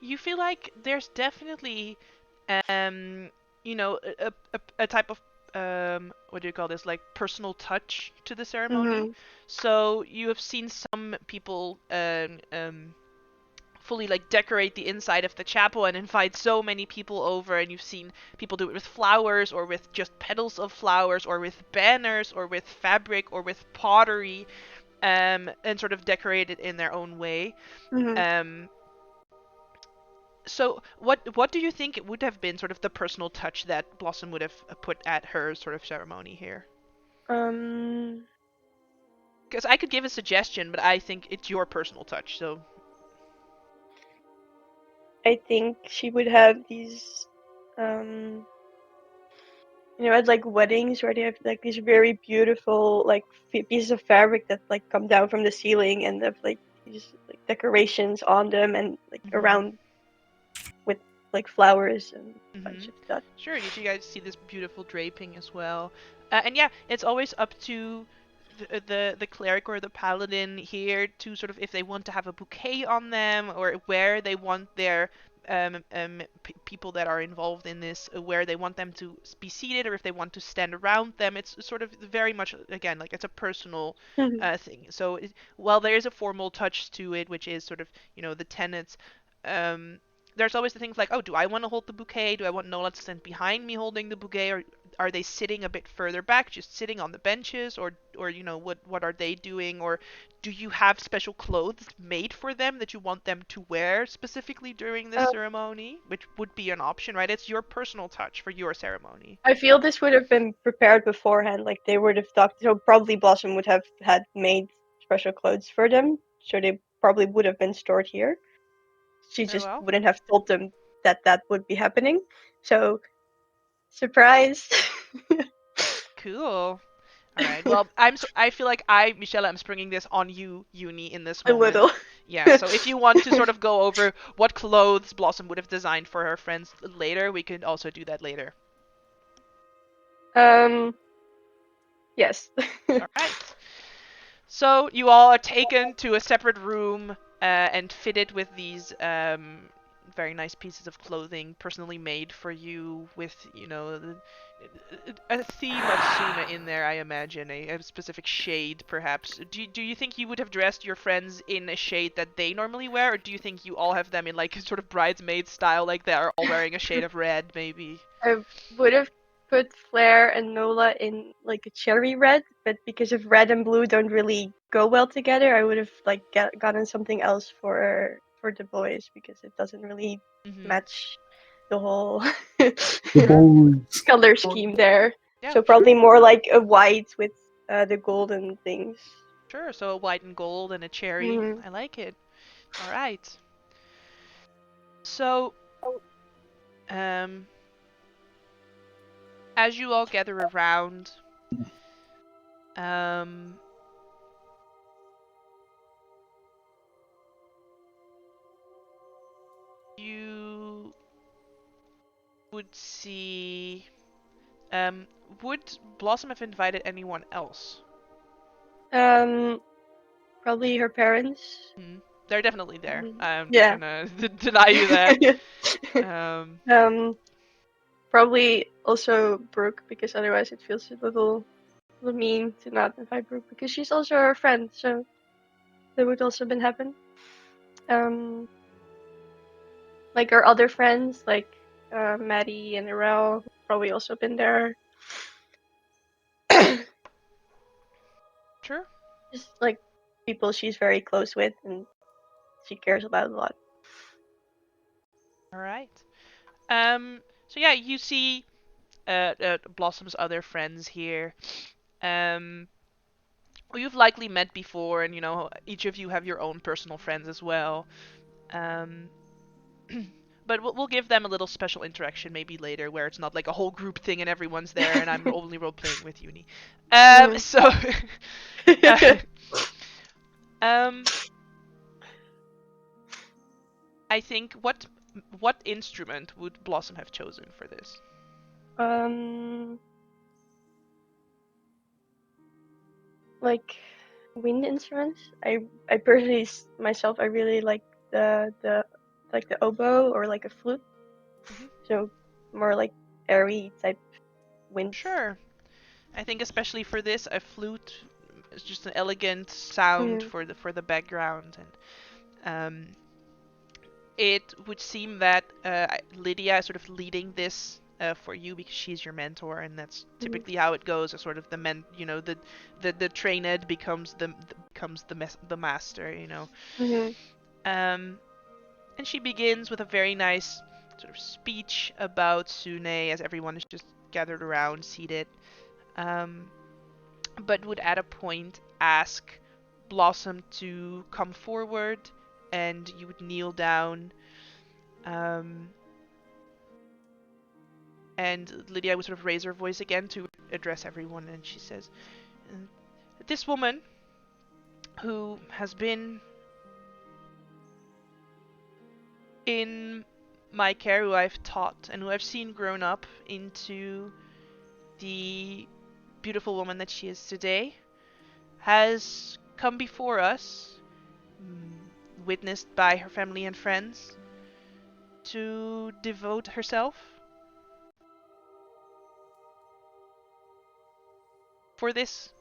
You feel like there's definitely, you know, a type of what do you call this? Like personal touch to the ceremony. Mm-hmm. So you have seen some people fully like decorate the inside of the chapel and invite so many people over, and you've seen people do it with flowers or with just petals of flowers or with banners or with fabric or with pottery, and sort of decorate it in their own way. Mm-hmm. So what do you think it would have been sort of the personal touch that Blossom would have put at her sort of ceremony here? Because I could give a suggestion, but I think it's your personal touch. So I think she would have these, at like weddings where they have like these very beautiful like pieces of fabric that like come down from the ceiling and have like these like decorations on them and like around with like flowers and a bunch of stuff. Sure, you guys see this beautiful draping as well, and yeah, it's always up to the cleric or the paladin here to sort of if they want to have a bouquet on them or where they want their people that are involved in this where they want them to be seated or if they want to stand around them. It's sort of very much again like it's a personal thing. So while there is a formal touch to it, which is sort of the tenets. There's always the things like, oh, do I want to hold the bouquet? Do I want Nola to stand behind me holding the bouquet, or are they sitting a bit further back, just sitting on the benches, or what are they doing, or do you have special clothes made for them that you want them to wear specifically during this ceremony, which would be an option, right? It's your personal touch for your ceremony. I feel this would have been prepared beforehand, like they would have talked. So probably Blossom would have had made special clothes for them, so they probably would have been stored here. She Oh just well. wouldn't have told them that would be happening. So, surprise. Cool. All right. Well, I feel like Michelle, I'm springing this on you, Uni, in this A moment. little. Yeah. So if you want to sort of go over what clothes Blossom would have designed for her friends later, we could also do that later. Yes. All right. So you all are taken to a separate room and fitted with these very nice pieces of clothing, personally made for you, with a theme of Sune in there. I imagine a specific shade, perhaps. Do you think you would have dressed your friends in a shade that they normally wear, or do you think you all have them in like sort of bridesmaid style, like they are all wearing a shade of red, maybe? I would have put Flair and Nola in like a cherry red, but because of red and blue don't really go well together, I would have like gotten something else for the boys because it doesn't really match the whole color scheme there. Yeah, So probably more like a white with the golden things. Sure. So a white and gold and a cherry. I like it. All right. So, as you all gather around, you would see, would Blossom have invited anyone else? Probably her parents. They're definitely there. I'm Yeah. not gonna deny you that. Probably also Brook, because otherwise it feels a little mean to not invite Brook, because she's also her friend, so that would also been happen. Like our other friends, like Maddie and Arel, probably also been there. Sure. Just like people she's very close with and she cares about a lot. All right. So yeah, you see Blossom's other friends here. Um, who you've likely met before, and each of you have your own personal friends as well. Um, but we'll give them a little special interaction maybe later, where it's not like a whole group thing and everyone's there, and I'm only role playing with Uni. Mhm. So, uh, um, I think what instrument would Blossom have chosen for this? um, like wind instruments. I personally myself I really like the like the oboe or like a flute. Mhm. So more like airy type wind. Sure. I think especially for this, a flute is just an elegant sound Mhm. for the background, and it would seem that Lydia is sort of leading this for you because she's your mentor, and that's Mhm. typically how it goes. Sort of the trained becomes the master, Mhm. Um, and she begins with a very nice sort of speech about Sune as everyone is just gathered around, seated. Um, but would at a point ask Blossom to come forward, and you would kneel down. Um, and Lydia would sort of raise her voice again to address everyone, and she says, "Uh, This woman, who has been in my care, who I've taught, and who I've seen grown up into the beautiful woman that she is today, has come before us, witnessed by her family and friends, to devote herself. For this,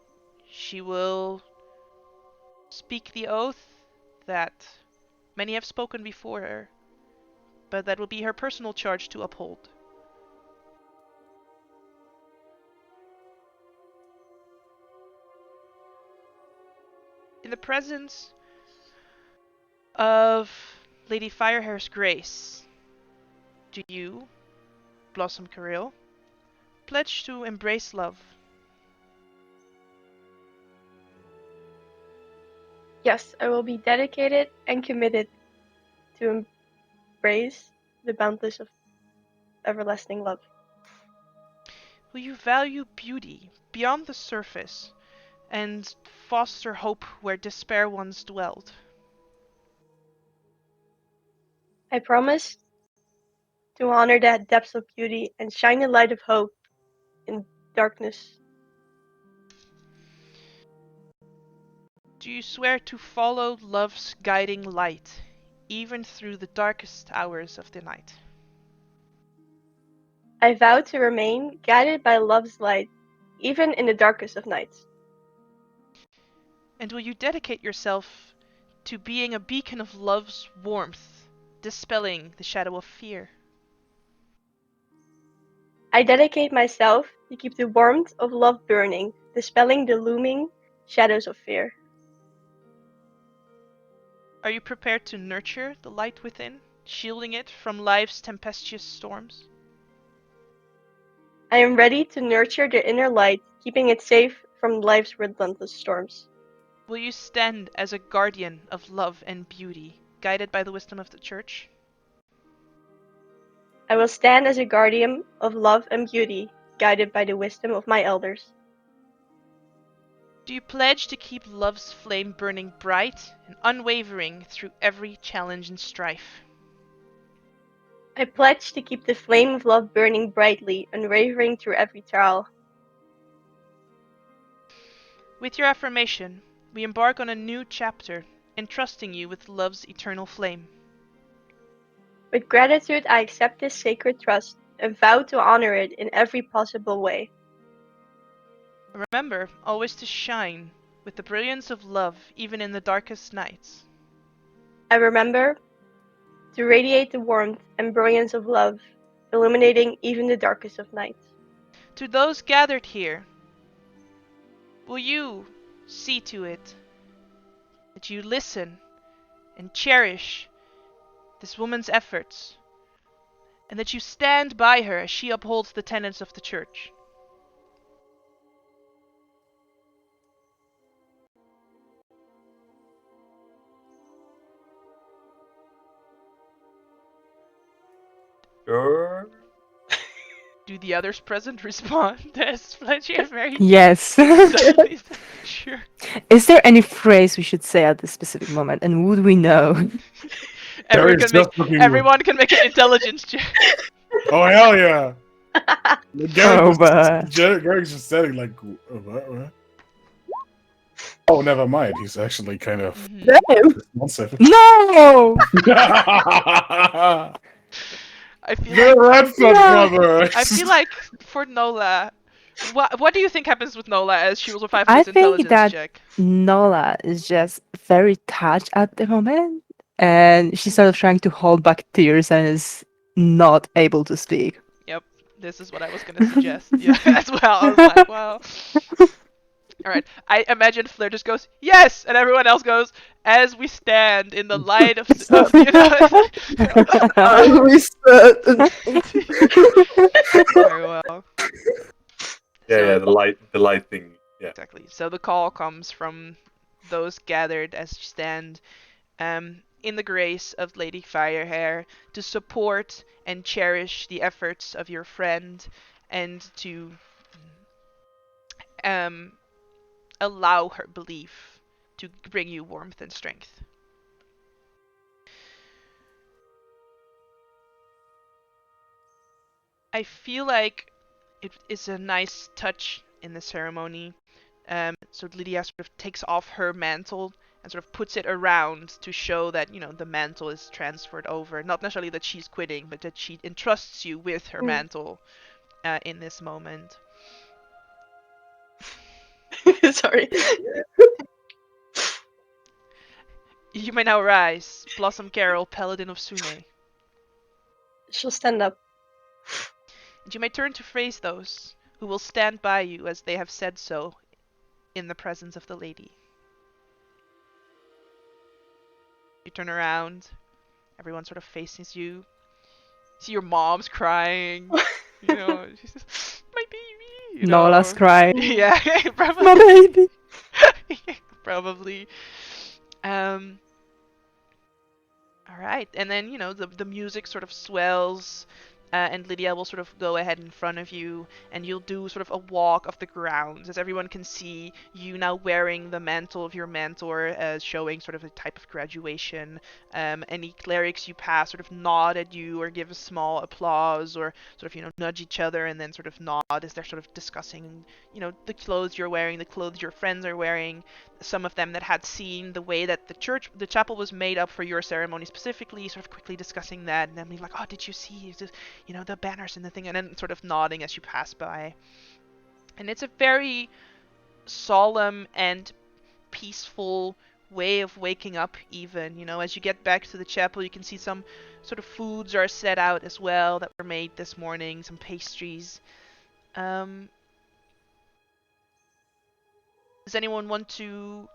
she will speak the oath that many have spoken before her, but that will be her personal charge to uphold. In the presence of Lady Firehair's grace, do you, Blossom Carrill, pledge to embrace love? Yes, I will be dedicated and committed to embrace the boundless of everlasting love. Will you value beauty beyond the surface and foster hope where despair once dwelled? I promise to honor that depths of beauty and shine a light of hope in darkness. Do you swear to follow love's guiding light, even through the darkest hours of the night? I vow to remain guided by love's light, even in the darkest of nights. And will you dedicate yourself to being a beacon of love's warmth, dispelling the shadow of fear? I dedicate myself to keep the warmth of love burning, dispelling the looming shadows of fear. Are you prepared to nurture the light within, shielding it from life's tempestuous storms? I am ready to nurture the inner light, keeping it safe from life's relentless storms. Will you stand as a guardian of love and beauty, guided by the wisdom of the Church? I will stand as a guardian of love and beauty, guided by the wisdom of my elders. Do you pledge to keep love's flame burning bright and unwavering through every challenge and strife? I pledge to keep the flame of love burning brightly, unwavering through every trial. With your affirmation, we embark on a new chapter, entrusting you with love's eternal flame. With gratitude, I accept this sacred trust and vow to honor it in every possible way. Remember always to shine with the brilliance of love even in the darkest nights. I remember to radiate the warmth and brilliance of love, illuminating even the darkest of nights. To those gathered here, will you see to it that you listen and cherish this woman's efforts, and that you stand by her as she upholds the tenets of the church. Sure. Do the others present respond as Fletcher very Yes. subtly said, sure? Is there any phrase we should say at this specific moment, and would we know? Everyone Garrick's can make just looking. everyone can make an intelligence check. Oh hell yeah! Oh, but- Garrick's just standing like, what? Oh, never mind. He's actually kind of Mhm. Damn. responsive. No! I feel The like Redford brothers. I feel like for Nola, what do you think happens with Nola as she will survive I this think intelligence that check? Nola is just very touched at the moment, and she's sort of trying to hold back tears and is not able to speak. This is what I was gonna suggest. Yeah, as well. I was like, well. All right. I imagine Flair just goes yes, and everyone else goes as we stand in the light of you know. We said. Very well. Yeah, So- the light thing. Yeah. Exactly. So the call comes from those gathered as you stand in the grace of Lady Firehair to support and cherish the efforts of your friend and to allow her belief to bring you warmth and strength. I feel like it is a nice touch in the ceremony. So Lydia sort of takes off her mantle and sort of puts it around to show that, you know, the mantle is transferred over. Not necessarily that she's quitting, but that she entrusts you with her mantle in this moment. Sorry. You may now rise, Blossom Carol, Paladin of Sune. She'll stand up. And you may turn to face those who will stand by you as they have said so in the presence of the lady. You turn around, everyone sort of faces you. See your mom's crying, you know, she's just, my baby, you Nola's know. crying. Yeah, probably. My baby. Probably. Alright, and then, you know, the music sort of swells, and Lydia will sort of go ahead in front of you, and you'll do sort of a walk of the grounds, as everyone can see you now wearing the mantle of your mentor, as showing sort of a type of graduation. Any clerics you pass sort of nod at you, or give a small applause, or sort of, you know, nudge each other, and then sort of nod as they're sort of discussing, you know, the clothes you're wearing, the clothes your friends are wearing. Some of them that had seen the way that the chapel was made up for your ceremony specifically, sort of quickly discussing that, and then being like, oh, did you see, you know, the banners and the thing, and then sort of nodding as you pass by. And it's a very solemn and peaceful way of waking up even, you know, as you get back to the chapel, you can see some sort of foods are set out as well that were made this morning, some pastries. Does anyone want to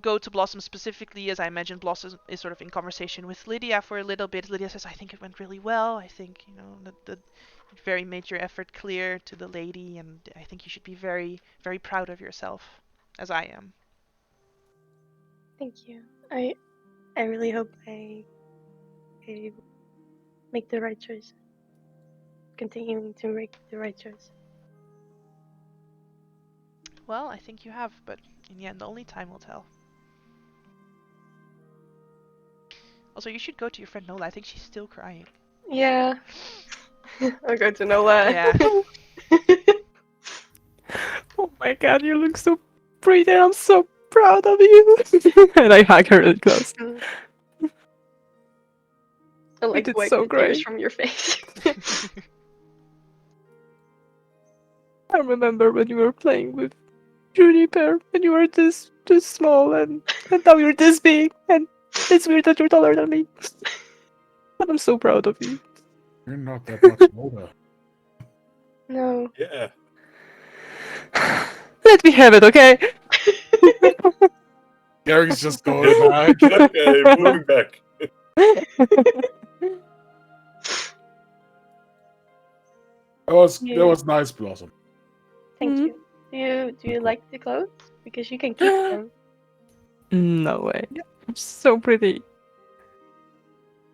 go to Blossom specifically, as I imagine Blossom is sort of in conversation with Lydia for a little bit. Lydia says, I think it went really well. I think, you know, that you very made your effort clear to the lady, and I think you should be very, very proud of yourself, as I am. Thank you. I really hope I make the right choice. Continuing to make the right choice. Well, I think you have, but in the end, only time will tell. Also, you should go to your friend Nola. I think she's still crying. Yeah. I'll go to Nola. Yeah. Oh my god, you look so pretty. I'm so proud of you. And I hug her really close. I like did wipe so the tears great. from your face. I remember when you were playing with Juniper and you were this small and now you're this big, and it's weird that you're taller than me. But I'm so proud of you. You're not that much older. No. Yeah. Let me have it, okay? Garrick's just going back. Okay, moving back. That was nice, Blossom. Thank Mhm. you. Do you like the clothes? Because you can keep them. No way. So pretty.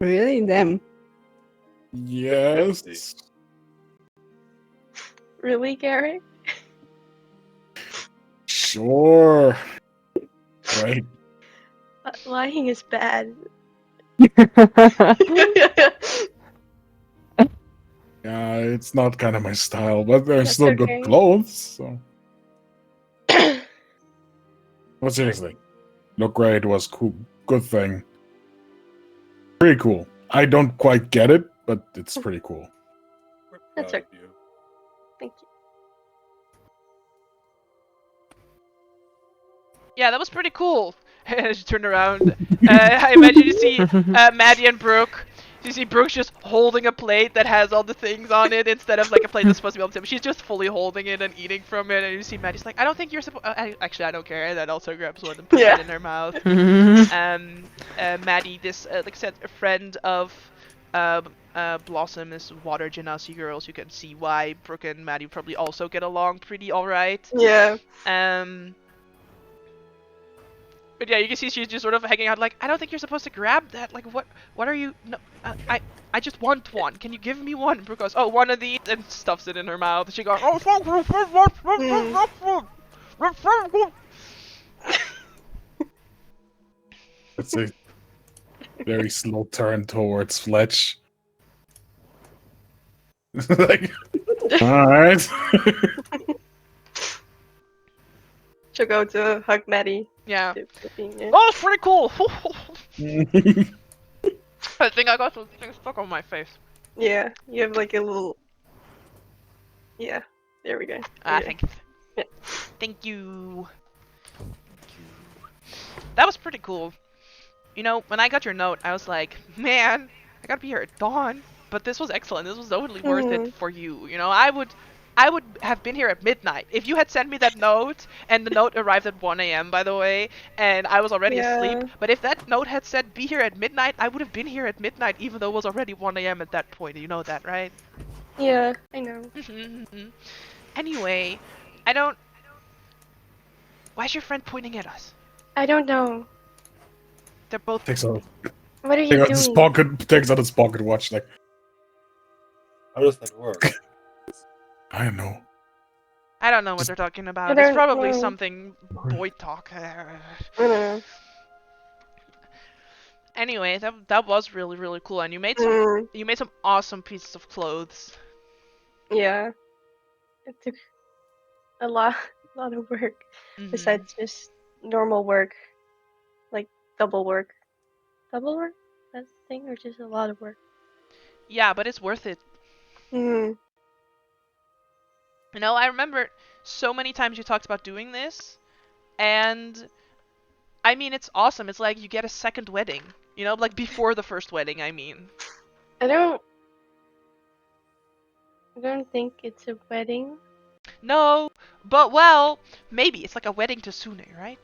Really? Them. Yes. Really, Garrick? Sure. Right. Lying is bad. Yeah, it's not kind of my style, but they're That's still okay. good clothes. So. But seriously, look great was cool. Good thing. Pretty cool. I don't quite get it, but it's pretty cool. We're That's proud okay. of you. Thank you. Yeah, that was pretty cool. As you turn around, I imagine you see Maddie and Brooke. You see Brooke just holding a plate that has all the things on it instead of like a plate that's supposed to be on the table. She's just fully holding it and eating from it. And you see Maddie's like, I don't think you're supposed. Actually, I don't care. And then also grabs one and puts Yeah. it in her mouth. Maddie, this like I said, a friend of Blossom, is water genasi girls. You can see why Brooke and Maddie probably also get along pretty alright. Yeah. But yeah, you can see she's just sort of hanging out like, I don't think you're supposed to grab that. Like, what are you? No, I just want one. Can you give me one? Brooke goes, oh, one of these, and stuffs it in her mouth. She goes, oh, It's a very slow turn towards Fletch. Like, all right. She'll go to hug Maddie. yeah. Yeah. Oh, it's pretty cool. I think I got some things stuck on my face. Yeah, you have like a little. Yeah, there we go. Ah, Yeah. thanks. Yeah. Thank you. That was pretty cool. You know, when I got your note, I was like, man, I gotta be here at dawn. But this was excellent. This was totally worth it for you. You know, I would have been here at midnight. If you had sent me that note, and the note arrived at 1 a.m., by the way, and I was already asleep, but if that note had said, be here at midnight, I would have been here at midnight, even though it was already 1 a.m. at that point. You know that, right? Yeah, I know. Anyway, why is your friend pointing at us? I don't know. They're both... Takes out What are you his doing? pocket. Takes out his pocket watch. Like, How does that work? I don't know. I don't know what they're talking about. I It's don't probably know. something boy talk. I don't know. Anyway, that was really, really cool, and you made some awesome pieces of clothes. Yeah. It took a lot of work. Besides just normal work. Like double work. Double work? That's the thing, or just a lot of work? Yeah, but it's worth it. You know, I remember so many times you talked about doing this, and I mean, it's awesome. It's like you get a second wedding. You know, like before the first wedding, I mean. I don't think it's a wedding. No, but well, maybe. It's like a wedding to Sune, right?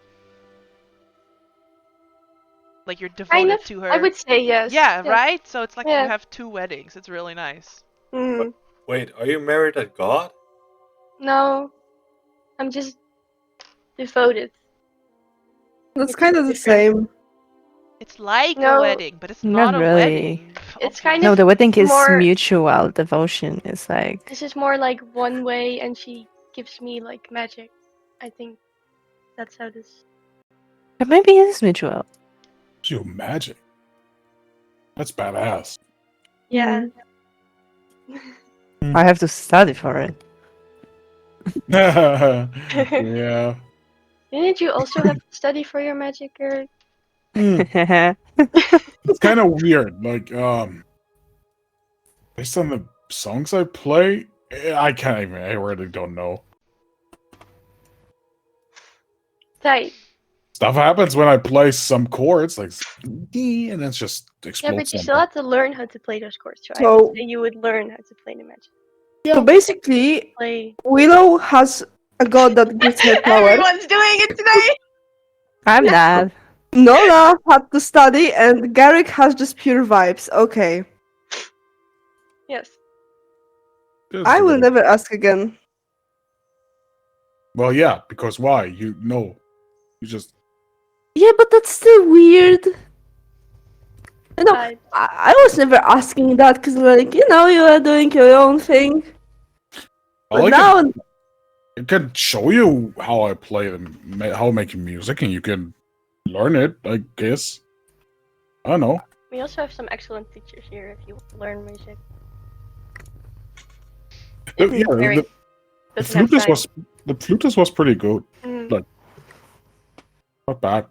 Like you're Kind devoted of. to her. I would say yes. Yeah, right? So it's like Yeah. you have two weddings. It's really nice. Wait, are you married at God? No. I'm just devoted. That's It's kind of the different. same. It's like a No. wedding, but it's Not not a really. wedding. It's kind No, of the wedding is more- mutual. Devotion is like. This is more like one way, and she gives me like magic. I think that's how this. But maybe it is mutual. You magic. That's badass. Yeah. I have to study for it. Yeah. Didn't you also have to study for your magic, Garrick? It's kind of weird. Like, based on the songs I play, I can't even. I really don't know. Tight. Stuff happens when I play some chords, like, and it's just explodes. Yeah, but you still have to learn how to play those chords. So I So- would say you would learn how to play the magic. So basically, Play. Willow has a god that gives her power. Everyone's doing it today. I'm not. Nola had to study, and Garrick has just pure vibes. Okay. Yes. That's I the will way. never ask again. Well, yeah, because why? You just Yeah, but that's still weird. You know, I I was never asking that because, like, you are doing your own thing. well, But I now, can show you how I play how making music, and you can learn it. I guess. I don't know. we also have some excellent teachers here if you want to learn music. If Yeah, Garrick the doesn't have flutist time. was pretty good. Mm. Like, not bad.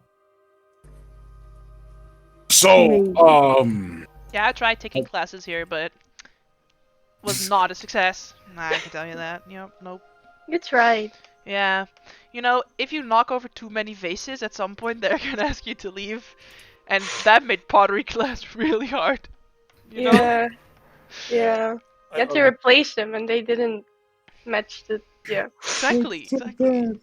So, maybe. Yeah, I tried taking classes here, but was not a success. I can tell you that. Yep, nope. You tried. Yeah. You know, if you knock over too many vases, at some point they're gonna ask you to leave. And that made pottery class really hard. You know? Yeah. Yeah. You had to I- replace them and they didn't match the. Yeah. Exactly, exactly.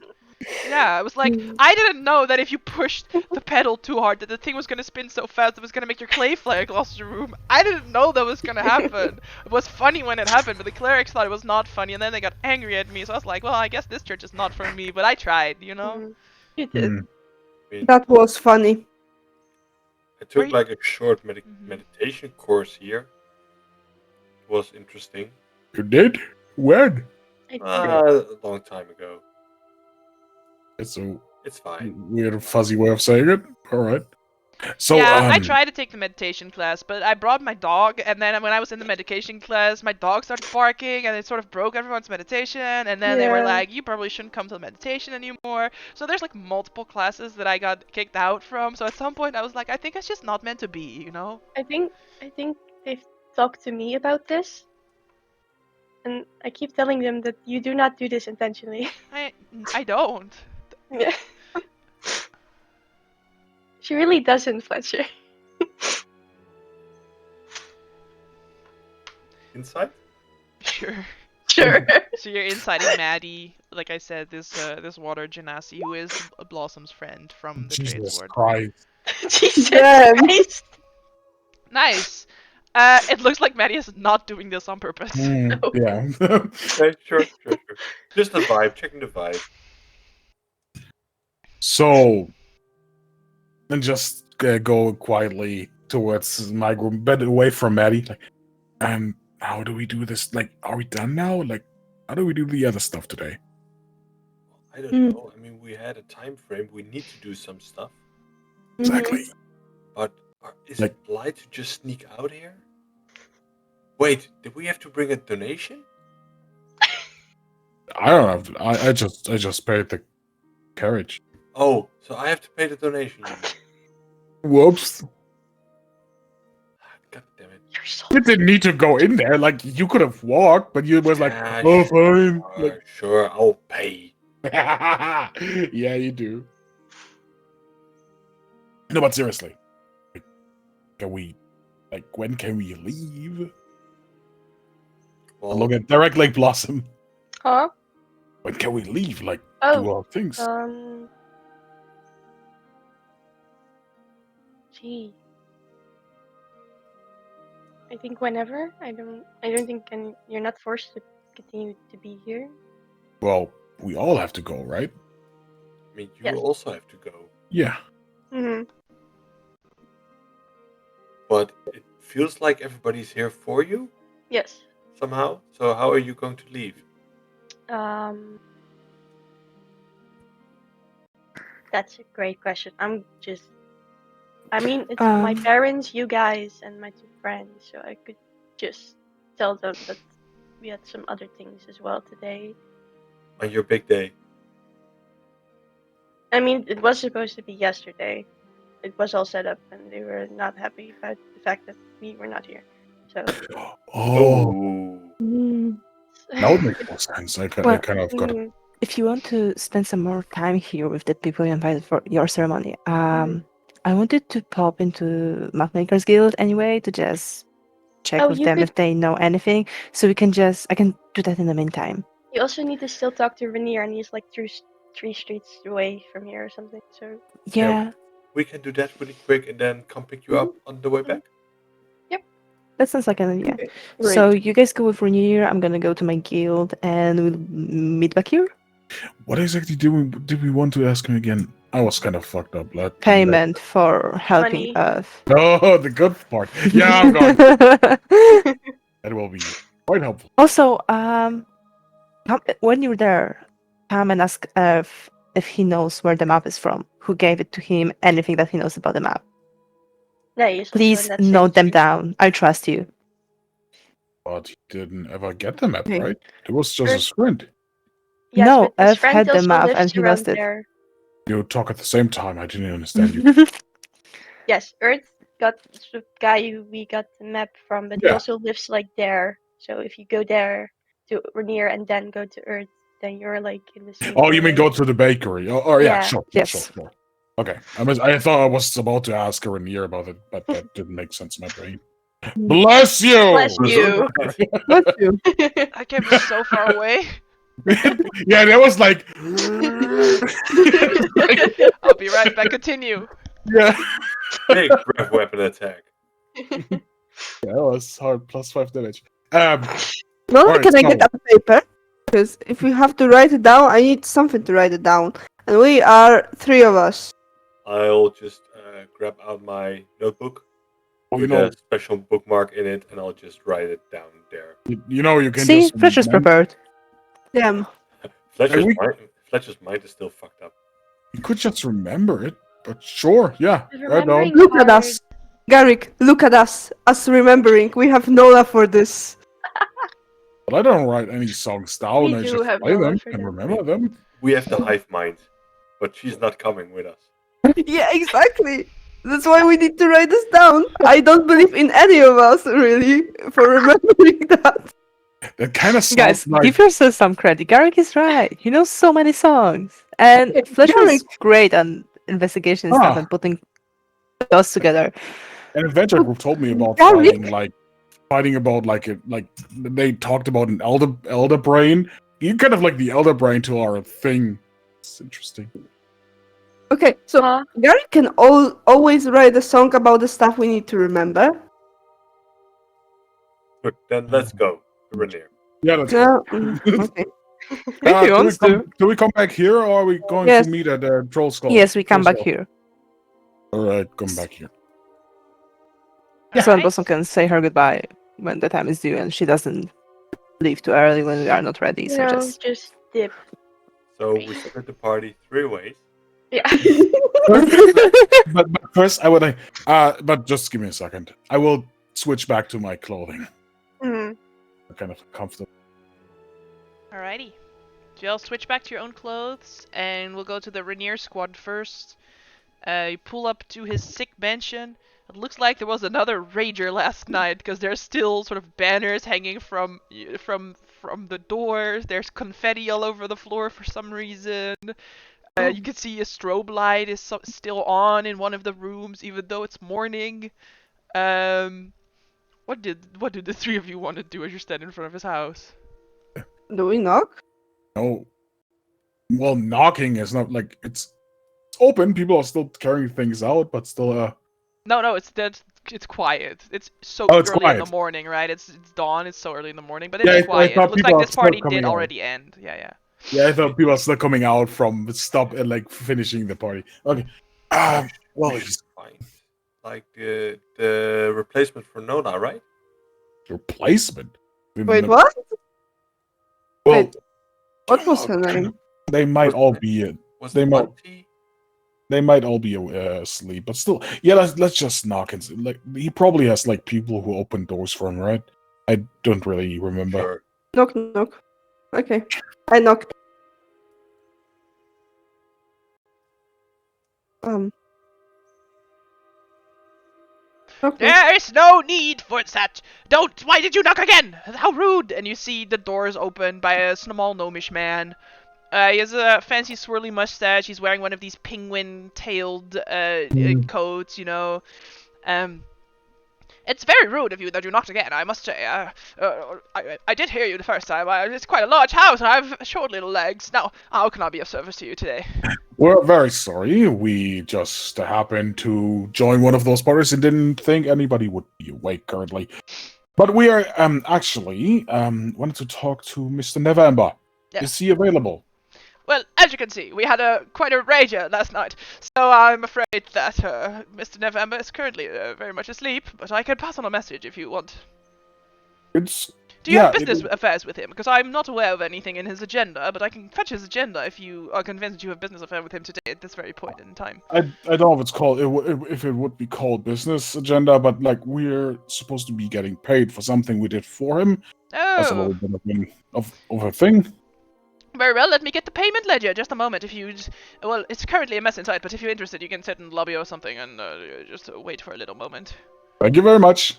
Yeah, it was like, I didn't know that if you pushed the pedal too hard that the thing was gonna spin so fast it was gonna make your clay flare across the room. I didn't know that was gonna happen. It was funny when it happened, but the clerics thought it was not funny, and then they got angry at me, so I was like, well, I guess this church is not for me, but I tried, you know? Mm. You did. Hmm. That was funny. I Were took you- like a short Mhm. meditation course here. It was interesting. You did? When? I A long time ago. It's a It's fine. weird, fuzzy way of saying it. All right. So, yeah, I tried to take the meditation class, but I brought my dog, and then when I was in the meditation class, my dog started barking, and it sort of broke everyone's meditation, and then they were Yeah. like, you probably shouldn't come to the meditation anymore. So there's like multiple classes that I got kicked out from, so at some point I was like, I think it's just not meant to be, you know? I think they've talked to me about this, and I keep telling them that you do not do this intentionally. I don't. Yeah. She really doesn't, Fletcher. Inside? Sure. Sure. So you're inciting Maddie, like I said, this water genasi, who is Blossom's friend from the trade Jesus sword. Christ. Jesus Damn. Christ. Nice. It looks like Maddie is not doing this on purpose. Mm, No. yeah. Okay, sure. Just the vibe, checking the vibe. So, then just go quietly towards my room, but away from Maddie. Like, how do we do this? Like, are we done now? Like, how do we do the other stuff today? I don't Mm. know. I mean, we had a time frame. We need to do some stuff. Exactly. But is Like- it polite to just sneak out here? Wait, did we have to bring a donation? I don't have. I just paid the carriage. Oh, so I have to pay the donation. You mean. Whoops. God damn it. You're so. You didn't need to go in there. Like, you could have walked, but you was like, Yeah, oh, fine. Sure, I'll pay. Like, yeah, you do. No, but seriously, can we? Like, when can we leave? Well, Look at Direct Lake Blossom. Huh? When can we leave? Like, do Oh. our things. Gee. I think whenever. I don't think you're not forced to continue to be here. Well, we all have to go, right? I mean, you Yes. also have to go. Yeah. Mm-hmm. But it feels like everybody's here for you Yes. somehow. So how are you going to leave? That's a great question. I mean, it's my Um. parents, you guys, and my two friends, so I could just tell them that we had some other things as well today. On your big day? I mean, it was supposed to be yesterday. It was all set up, and they were not happy about the fact that we were not here. So. Oh, Mm. that would make more sense. I Well, kind of got. Mhm. If you want to spend some more time here with the people you invited for your ceremony, Mm-hmm. I wanted to pop into Mapmakers Guild anyway to just check Oh, with you them could. if they know anything. So I can do that in the meantime. You also need to still talk to Rainier, and he's like three streets away from here or something. So. Yeah. we can do that really quick and then come pick you up on the way back. That sounds like an idea. Okay, great. So you guys go with Rainier. I'm gonna go to my guild, and we'll meet back here. What exactly did we want to ask him again? I was kind of fucked up. Payment for helping Money. us. Oh, the good part. Yeah, I'm going. That will be quite helpful. Also, when you're there, come and ask if he knows where the map is from, who gave it to him, anything that he knows about the map. Yeah, he's also Please in that same note them street. down. I trust you. But he didn't ever get the map, Okay. right? It was just a sprint. Yes, No, but his I've friend had the also map lives and he around lost it. there. You talk at the same time. I didn't understand you. Yes, Earth got the guy who we got the map from, but he Yeah. also lives like there. So if you go there to Rainier and then go to Earth, then you're like in the same. Oh, you mean area. go to the bakery? Oh yeah, Yeah. sure. Yes. Sure. Okay. I thought I was about to ask her in here about it, but that didn't make sense in my brain. Bless you! Bless you. Bless you. I came so far away. Yeah, that was like... I'll be right back. Continue. yeah. Big breath weapon attack. Yeah, that was hard. +5 damage. Nola, Alright, can I so- get a paper? Because if we have to write it down, I need something to write it down. And we are 3 of us. I'll just grab out my notebook Oh, you with know, a special bookmark in it, and I'll just write it down there. you know, you can See, just... Fletcher's prepared. Damn. Fletcher's mind is still fucked up. You could just remember it, but sure, yeah. Is Right on. remembering Look at hard. us. Garrick, look at us. Us remembering. We have Nola for this. But I don't write any songs down. We I do just have play Nola them for and them. remember them. We have the hive mind, but she's not coming with us. Yeah, exactly. That's why we need to write this down. I don't believe in any of us, really, for remembering that. That kind of sounds Guys, like... give yourself some credit. Garrick is right. He knows so many songs. And Okay, Fletcher is Garrick. great on investigation stuff Ah. and putting those together. An adventure group told me about Garrick. fighting about like they talked about an elder brain. You kind of like the elder brain to our thing. It's interesting. Okay, so Huh? Garrick can always write a song about the stuff we need to remember. Good, then let's go to Rainier. Yeah, that's No, okay. If he wants to. Do we come back here, or are we going Yes. to meet at Troll Skull? Yes, we come Troll back Skull. here. All right, come back here. So Alright. Blossom can say her goodbye when the time is due and she doesn't leave too early when we are not ready. You So know, just just dip. So we split the party 3 ways. Yeah. But first, I would like. But just give me a second. I will switch back to my clothing. Mhm. I'm kind of comfortable. Alrighty. So you'll switch back to your own clothes, and we'll go to the Rainier squad first. You pull up to his sick mansion. It looks like there was another rager last night, because there's still sort of banners hanging from the doors. There's confetti all over the floor for some reason. You can see a strobe light is still on in one of the rooms, even though it's morning. What do the 3 of you want to do as you stand in front of his house? Do we knock? No. Well, knocking is not like it's open. People are still carrying things out, but still. No, it's quiet. It's so Oh, it's early in the quiet. morning, right? It's dawn. It's so early in the morning, but Yeah, it's I quiet. It thought looks people like are this still party coming did out. already end. Yeah. Yeah, I thought people are still coming out from stop and like finishing the party. Okay. Well, We should find like the replacement for Nola, right? replacement. Wait, what? Well, Wait, what was her name? they might all be. Was They it might- Monty? They might all be asleep, but still, yeah. Let's just knock and like he probably has like people who open doors for him, right? I don't really remember. Sure. Knock, knock. Okay. I knocked. Okay. There's no need for that. Don't. Why did you knock again? How rude! And you see the doors open by a small gnomish man. He has a fancy swirly mustache. He's wearing one of these penguin-tailed coats, you know. It's very rude of you that you knocked again, I must say. I did hear you the first time. It's quite a large house, and I have short little legs. Now, how can I be of service to you today? We're very sorry. We just happened to join one of those parties and didn't think anybody would be awake currently. But we are actually wanted to talk to Mr. November. Yes. Is he available? Well, as you can see, we had quite a rager last night, so I'm afraid that Mr. November is currently very much asleep, but I can pass on a message if you want. It's Do you have yeah, business affairs with him? Because I'm not aware of anything in his agenda, but I can fetch his agenda if you are convinced that you have business affair with him today at this very point in time. I don't know if it's called if it would be called business agenda, but like we're supposed to be getting paid for something we did for him. That's a Oh, little bit of a thing. very well, let me get the payment ledger. Just a moment, if you... Well, it's currently a mess inside, but if you're interested, you can sit in the lobby or something and just wait for a little moment. Thank you very much.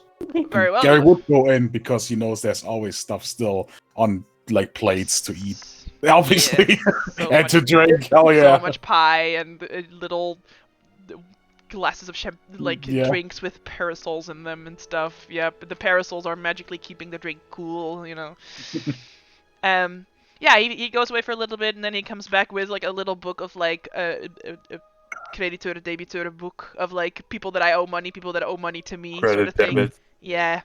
Very well. Gary would go in because he knows there's always stuff still on like plates to eat, obviously, Yes, so and much- to drink. Hell yeah! So much pie and little glasses of Yeah. drinks with parasols in them and stuff. Yeah, but the parasols are magically keeping the drink cool, you know. Yeah, he goes away for a little bit and then he comes back with like a little book of like a creditor debitor book of like people that I owe money, people that owe money to me, sort Credit of thing. debit. Yeah.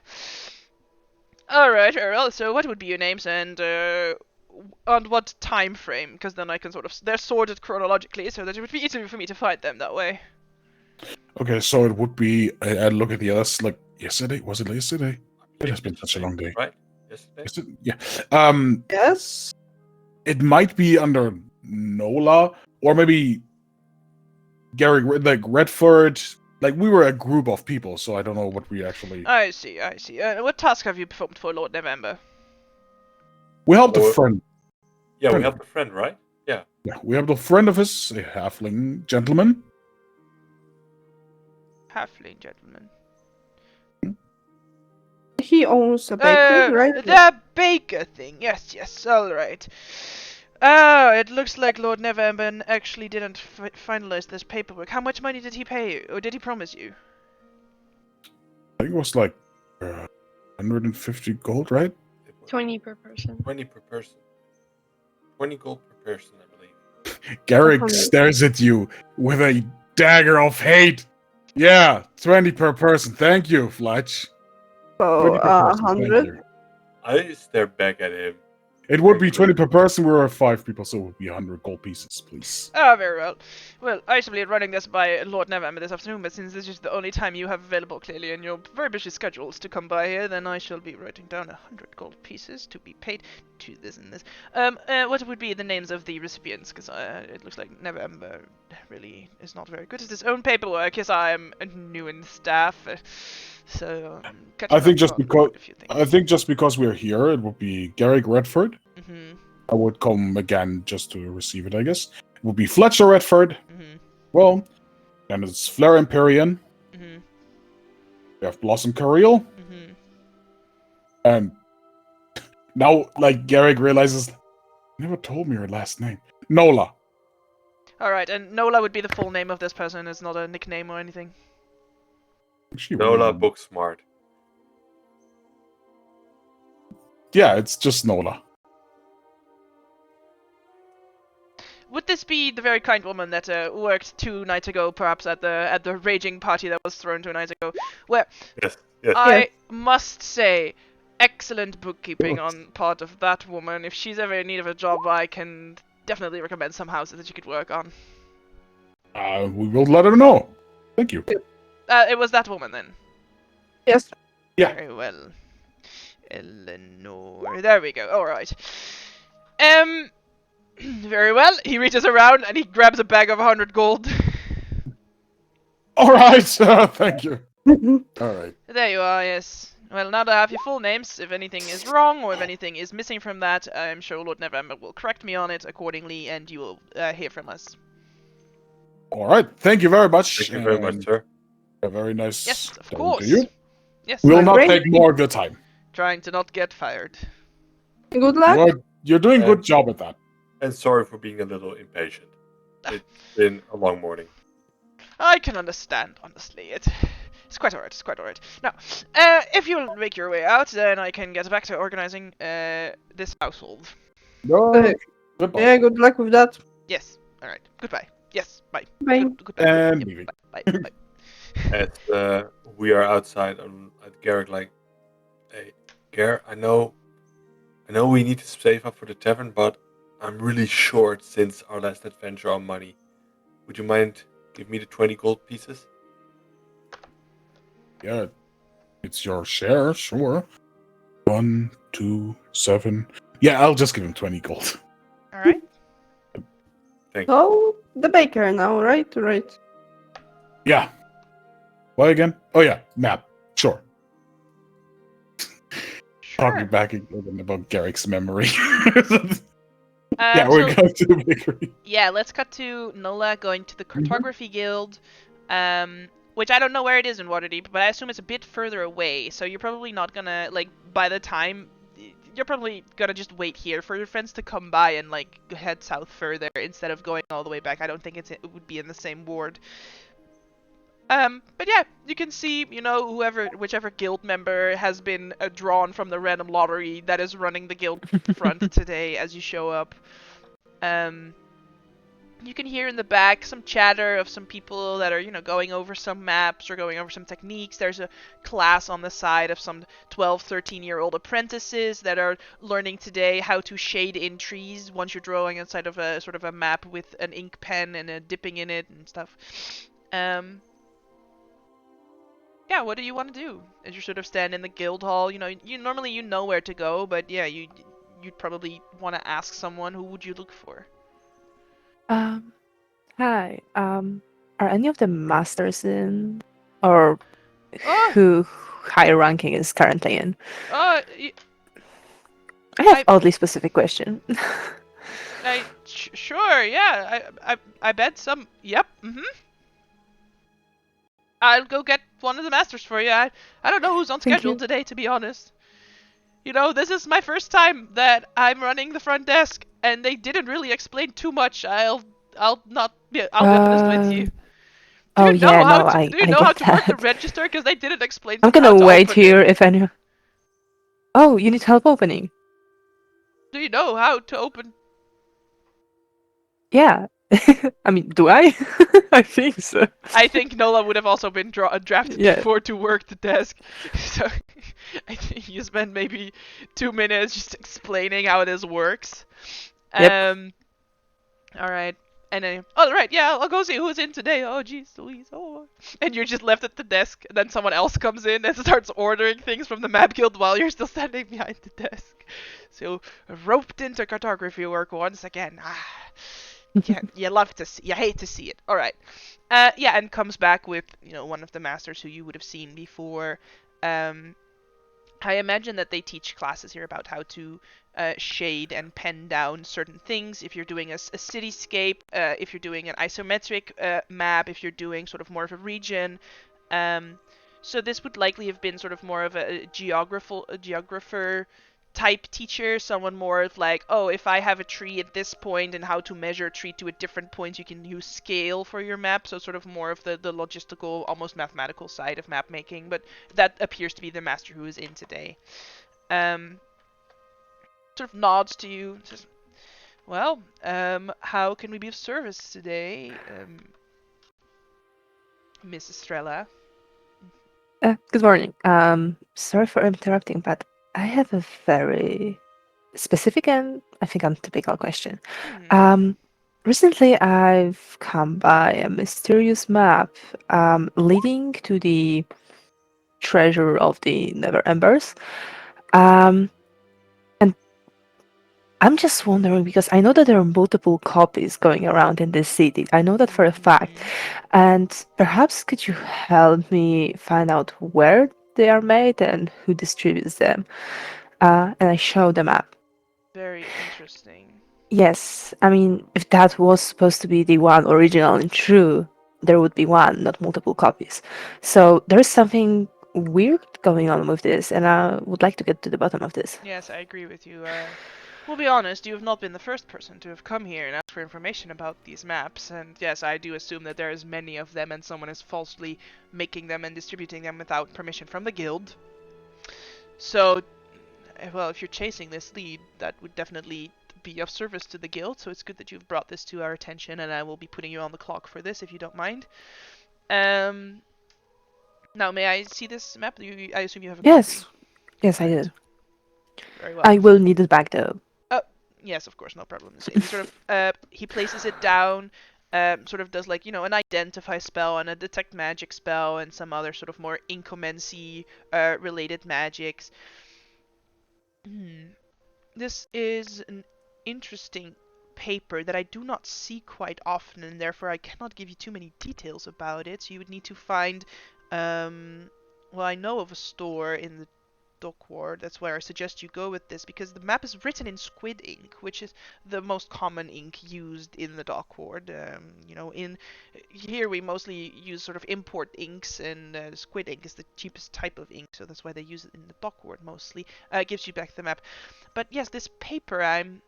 Alright, well, so what would be your names and on what time frame? Because then I can sort of... They're sorted chronologically, so that it would be easier for me to find them that way. Okay, so it would be. I look at the others like yesterday. Was it yesterday? It has been such a long day. Right? Yesterday? Is it? Yeah. Yes. It might be under Nola or maybe Garrick, like Redford. Like we were a group of people, so I don't know what we actually. I see. What task have you performed for Lord November? We helped a Oh. friend. Yeah, we Friend. helped a friend, right? Yeah, we helped a friend of his, a halfling gentleman. Halfling gentleman. He owns a bakery, right? The baker thing. Yes, alright. Oh, it looks like Lord November actually didn't finalize this paperwork. How much money did he pay you? Or did he promise you? I think it was like 150 gold, right? It was 20 per person. 20 per person. 20 gold per person, I believe. Garrick 100. stares at you with a dagger of hate. Yeah, 20 per person. Thank you, Fletch. 20 So, per person, thank 100. you. I stare back at him. It would be 20 per person. We were 5 people, so it would be 100 gold pieces, please. Oh, very well. Well, I shall be running this by Lord November this afternoon, but since this is the only time you have available clearly and your very busy schedules to come by here, then I shall be writing down 100 gold pieces to be paid to this and this. What would be the names of the recipients? Because it looks like November really is not very good at his own paperwork, as I am new in the staff. So I think just because we're here, it would be Garrick Redford. Mhm. I would come again just to receive it, I guess. It would be Fletcher Redford. Mhm. Well, then it's Flare Empyrean. Mhm. We have Blossom Careel. Mhm. And now, like, Garrick realizes, never told me her last name. Nola. All right, and Nola would be the full name of this person. It's not a nickname or anything. She Nola really- book smart. Yeah, it's just Nola. Would this be the very kind woman that worked 2 nights ago, perhaps at the raging party that was thrown 2 nights ago? Where Yes, yes. I must say, excellent bookkeeping on part of that woman. If she's ever in need of a job, I can definitely recommend some houses that she could work on. We will let her know. Thank you. It was that woman then. Yes. Yeah. Very well. Eleanor. There we go. All right. Very well. He reaches around and he grabs a bag of 100 gold. All right. Thank you. All right. There you are, yes. Well, now that I have your full names, if anything is wrong or if anything is missing from that, I'm sure Lord November will correct me on it accordingly and you will hear from us. All right. Thank you very much. Thank you very much, and sir. A very nice. Yes, of day course. To you. Yes, We'll I'm not Great. take more of your time. trying to not get fired. Good luck. You're doing a good job at that. And sorry for being a little impatient. It's been a long morning. I can understand, honestly. It's quite alright. It's quite alright. Now, if you'll make your way out, then I can get back to organizing this household. No. Uh, Goodbye. Yeah, good luck with that. Yes. All right. Goodbye. Yes. Bye. Bye. Goodbye. And Yep, leaving. Bye. Bye. Bye. As we are outside at Garrick, like, hey, Garrick, I know we need to save up for the tavern, but I'm really short since our last adventure on money. Would you mind give me the 20 gold pieces? Yeah, it's your share, sure. 1, 2, 7. Yeah, I'll just give him 20 gold. All right. Thank you. Oh, the baker now, right? Right. Yeah. What again? Oh yeah, map. Sure. Talking Sure. back again about Garrick's memory. Yeah, So- we're going to the bakery. Yeah, let's cut to Nola going to the Cartography Guild, which I don't know where it is in Waterdeep, but I assume it's a bit further away, so you're probably not gonna, like, by the time, you're probably gonna just wait here for your friends to come by and, like, head south further instead of going all the way back. I don't think it would be in the same ward. But yeah, you can see, whichever guild member has been drawn from the random lottery that is running the guild front today as you show up. You can hear in the back some chatter of some people that are, going over some maps or going over some techniques. There's a class on the side of some 12, 13-year-old apprentices that are learning today how to shade in trees once you're drawing inside of a sort of a map with an ink pen and dipping in it and stuff. Yeah, what do you want to do? As you sort of stand in the guild hall, you normally know where to go, but yeah, you'd probably want to ask someone. Who would you look for? Hi. Are any of the masters in, or Oh. who high ranking is currently in? I have I- oddly specific question. Sure, yeah. I bet some. Yep. I'll go get one of the masters for you. I don't know who's on Thank schedule you. today, to be honest. This is my first time that I'm running the front desk, and they didn't really explain too much. I'll be honest with you. Oh yeah, no, I Do you know how get to work the that. register? Because they didn't explain. I'm how gonna to wait open here it. if any. Oh, you need help opening? Do you know how to open? Yeah. I mean, do I? I think so. I think Nola would have also been drafted Yeah. before to work the desk. So I think you spent maybe 2 minutes just explaining how this works. Yep. All right. And then, right, yeah, I'll go see who's in today. Oh, geez, Louise. Oh. And you're just left at the desk, and then someone else comes in and starts ordering things from the map guild while you're still standing behind the desk. So roped into cartography work once again. Yeah, you love to see. You hate to see it. All right. Yeah, and comes back with one of the masters who you would have seen before. I imagine that they teach classes here about how to shade and pen down certain things. If you're doing a cityscape, if you're doing an isometric map, if you're doing sort of more of a region. So this would likely have been sort of more of a geographer type teacher, someone more of like, oh, if I have a tree at this point and how to measure a tree to a different point, you can use scale for your map. So sort of more of the logistical, almost mathematical side of map making. But that appears to be the master who is in today. Sort of nods to you, says, well, how can we be of service today, Miss Estrella? Good morning. Sorry for interrupting, but I have a very specific and I think untypical question. Recently, I've come by a mysterious map leading to the treasure of the Never Embers. And I'm just wondering because I know that there are multiple copies going around in this city. I know that for a fact. And perhaps could you help me find out where they are made and who distributes them? And I show the map. Very interesting. Yes, I mean, if that was supposed to be the one original and true, there would be one, not multiple copies. So there's something weird going on with this, and I would like to get to the bottom of this. Yes, I agree with you. We'll be honest, you have not been the first person to have come here and asked for information about these maps, and yes, I do assume that there is many of them and someone is falsely making them and distributing them without permission from the guild. So, well, if you're chasing this lead, that would definitely be of service to the guild, so it's good that you've brought this to our attention, and I will be putting you on the clock for this if you don't mind. Now, may I see this map? I assume you have a Yes. copy. Yes, I Right. did. Very well. I will need it back though. Yes, of course, no problem. So he sort of he places it down, sort of does like an identify spell and a detect magic spell and some other sort of more incumbency related magics. This is an interesting paper that I do not see quite often, and therefore I cannot give you too many details about it. So you would need to find, well, I know of a store in the dock ward. That's where I suggest you go with this, because the map is written in squid ink, which is the most common ink used in the dock ward. In here we mostly use sort of import inks, and squid ink is the cheapest type of ink, so that's why they use it in the dock ward mostly. It gives you back the map. But yes, this paper I'm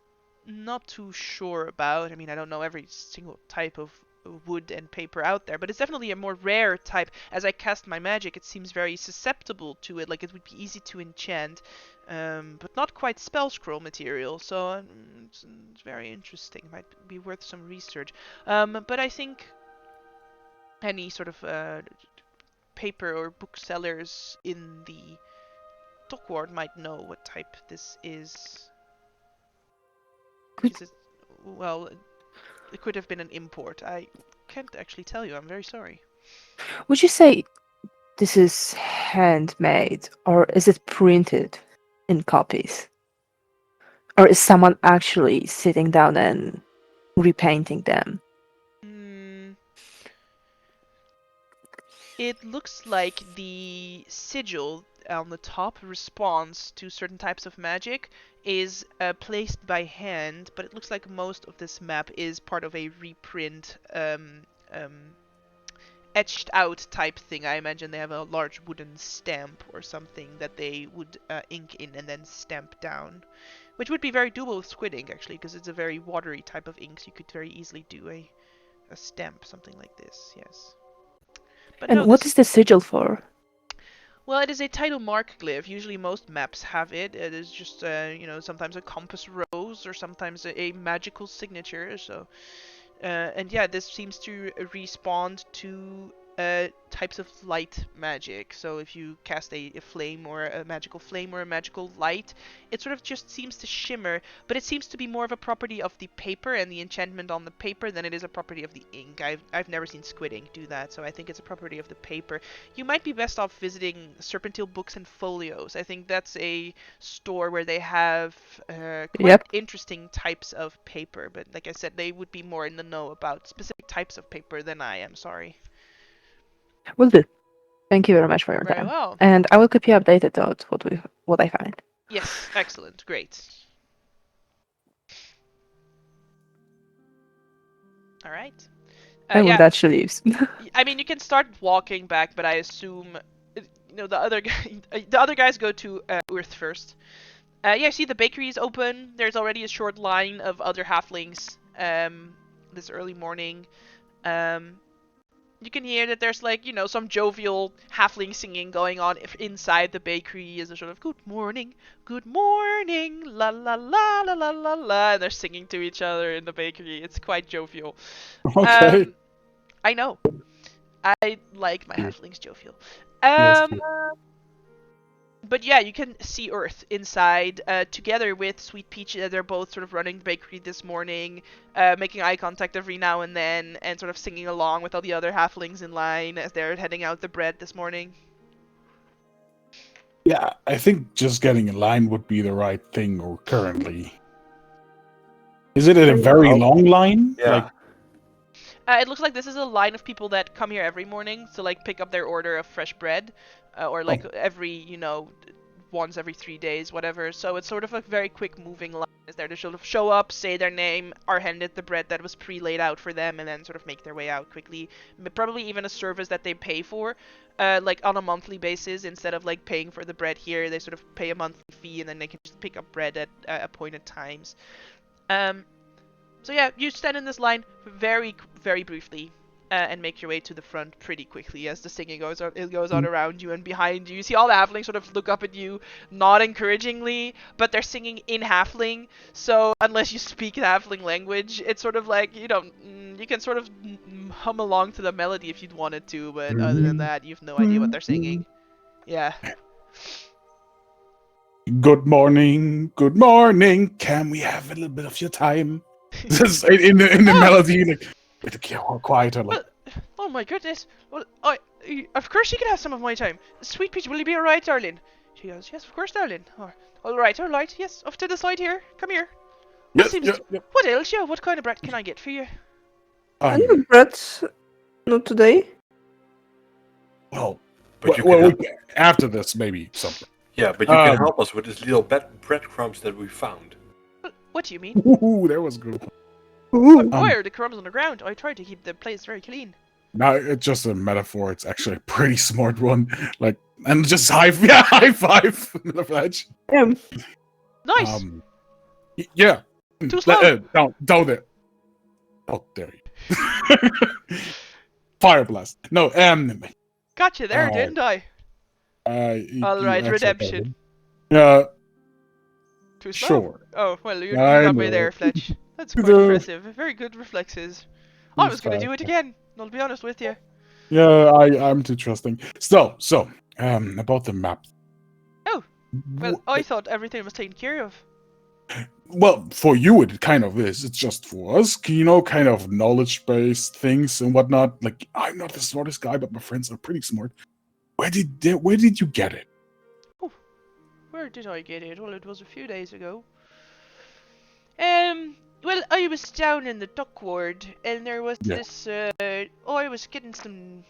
not too sure about. I mean, I don't know every single type of wood and paper out there, but it's definitely a more rare type. As I cast my magic, it seems very susceptible to it, like it would be easy to enchant, but not quite spell scroll material, so it's very interesting. Might be worth some research. But I think any sort of paper or booksellers in the dock ward might know what type this is. Could- Because well, it could have been an import. I can't actually tell you. I'm very sorry. Would you say this is handmade or is it printed in copies? Or is someone actually sitting down and repainting them? It looks like the sigil on the top responds to certain types of magic is placed by hand, but it looks like most of this map is part of a reprint, etched out type thing. I imagine they have a large wooden stamp or something that they would ink in and then stamp down, which would be very doable with squid ink actually, because it's a very watery type of ink, so you could very easily do a stamp, something like this. Yes. But And no, what this is the sigil for? Well, it is a title mark glyph. Usually most maps have it. It is just, sometimes a compass rose or sometimes a magical signature. So, and yeah, this seems to respond to types of light magic. So if you cast a flame or a magical light, it sort of just seems to shimmer, but it seems to be more of a property of the paper and the enchantment on the paper than it is a property of the ink. I've never seen squid ink do that, so I think it's a property of the paper. You might be best off visiting Serpentine Books and Folios. I think that's a store where they have quite Yep. interesting types of paper, but like I said, they would be more in the know about specific types of paper than I am, sorry. Will do. Thank you very much for your Very time. well. And I will keep you updated on what I find. Yes, excellent, great. All right. And with Yeah, that, she leaves. I mean, you can start walking back, but I assume, the other guy, the other guys go to Earth first. Yeah, see the bakery is open. There's already a short line of other halflings. This early morning. You can hear that there's some jovial halfling singing going on inside the bakery as a sort of good morning, la la la la la la la, and they're singing to each other in the bakery. It's quite jovial. Okay. I know. I like my halflings jovial. Yes. But yeah, you can see Earth inside, together with Sweet Peach. They're both sort of running the bakery this morning, making eye contact every now and then, and sort of singing along with all the other halflings in line as they're heading out the bread this morning. Yeah, I think just getting in line would be the right thing or currently. Is it a very long line? Yeah. Like, It looks like this is a line of people that come here every morning to pick up their order of fresh bread, or every once every 3 days, whatever. So it's sort of a very quick moving line. Is there to sort of show up, say their name, are handed the bread that was pre-laid out for them, and then sort of make their way out quickly. Probably even a service that they pay for, like on a monthly basis. Instead of like paying for the bread here, they sort of pay a monthly fee, and then they can just pick up bread at appointed times. So yeah, you stand in this line very, very briefly. And make your way to the front pretty quickly as the singing goes on around you and behind you. You see all the halflings sort of look up at you, not encouragingly, but they're singing in halfling. So unless you speak halfling language, it's sort of like you can sort of hum along to the melody if you'd wanted to, but other than that, you have no idea what they're singing. Yeah. Good morning, good morning. Can we have a little bit of your time? Just in the melody, like. Quieter, like. Well, oh my goodness. Well, of course you can have some of my time. Sweet Peach, will you be alright, darling? She goes, yes, of course, darling. Oh, alright, yes, off to the side here. Come here. Yes, What else, yeah? What kind of bread can I get for you? I need bread. Not today. Well, But you can after this, maybe something. yeah, but you can help us with this little breadcrumbs that we found. What do you mean? Ooh, that was good. Why are the crumbs on the ground? I try to keep the place very clean. No, it's just a metaphor. It's actually a pretty smart one. Like, and just high five, Fletch. Nice. Yeah. Too slow. Down there. Oh, there you. Fire blast. No, Got you there, didn't I? Alright, redemption. Yeah. Too slow? Sure. Oh, well, you got me there, Fletch. That's quite impressive. Very good reflexes. I was going to do it again, I'll be honest with you. Yeah, I'm too trusting. So, about the map. Oh, well, I thought everything was taken care of. Well, for you it kind of is. It's just for us, kind of knowledge-based things and whatnot. Like, I'm not the smartest guy, but my friends are pretty smart. Where did you get it? Oh, where did I get it? Well, it was a few days ago. Well, I was down in the dock ward, and there was this, I was getting some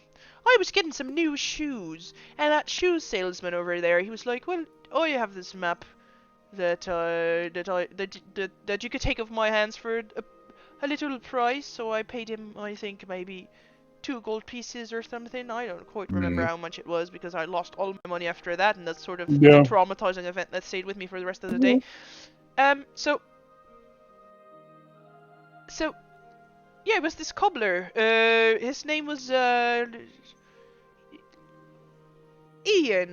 new shoes, and that shoe salesman over there, he was like, well, I have this map that you could take off my hands for a little price, so I paid him, I think, maybe 2 gold pieces or something. I don't quite remember how much it was, because I lost all my money after that, and that's sort of the traumatizing event that stayed with me for the rest of the day. So, yeah, it was this cobbler. His name was, Ian,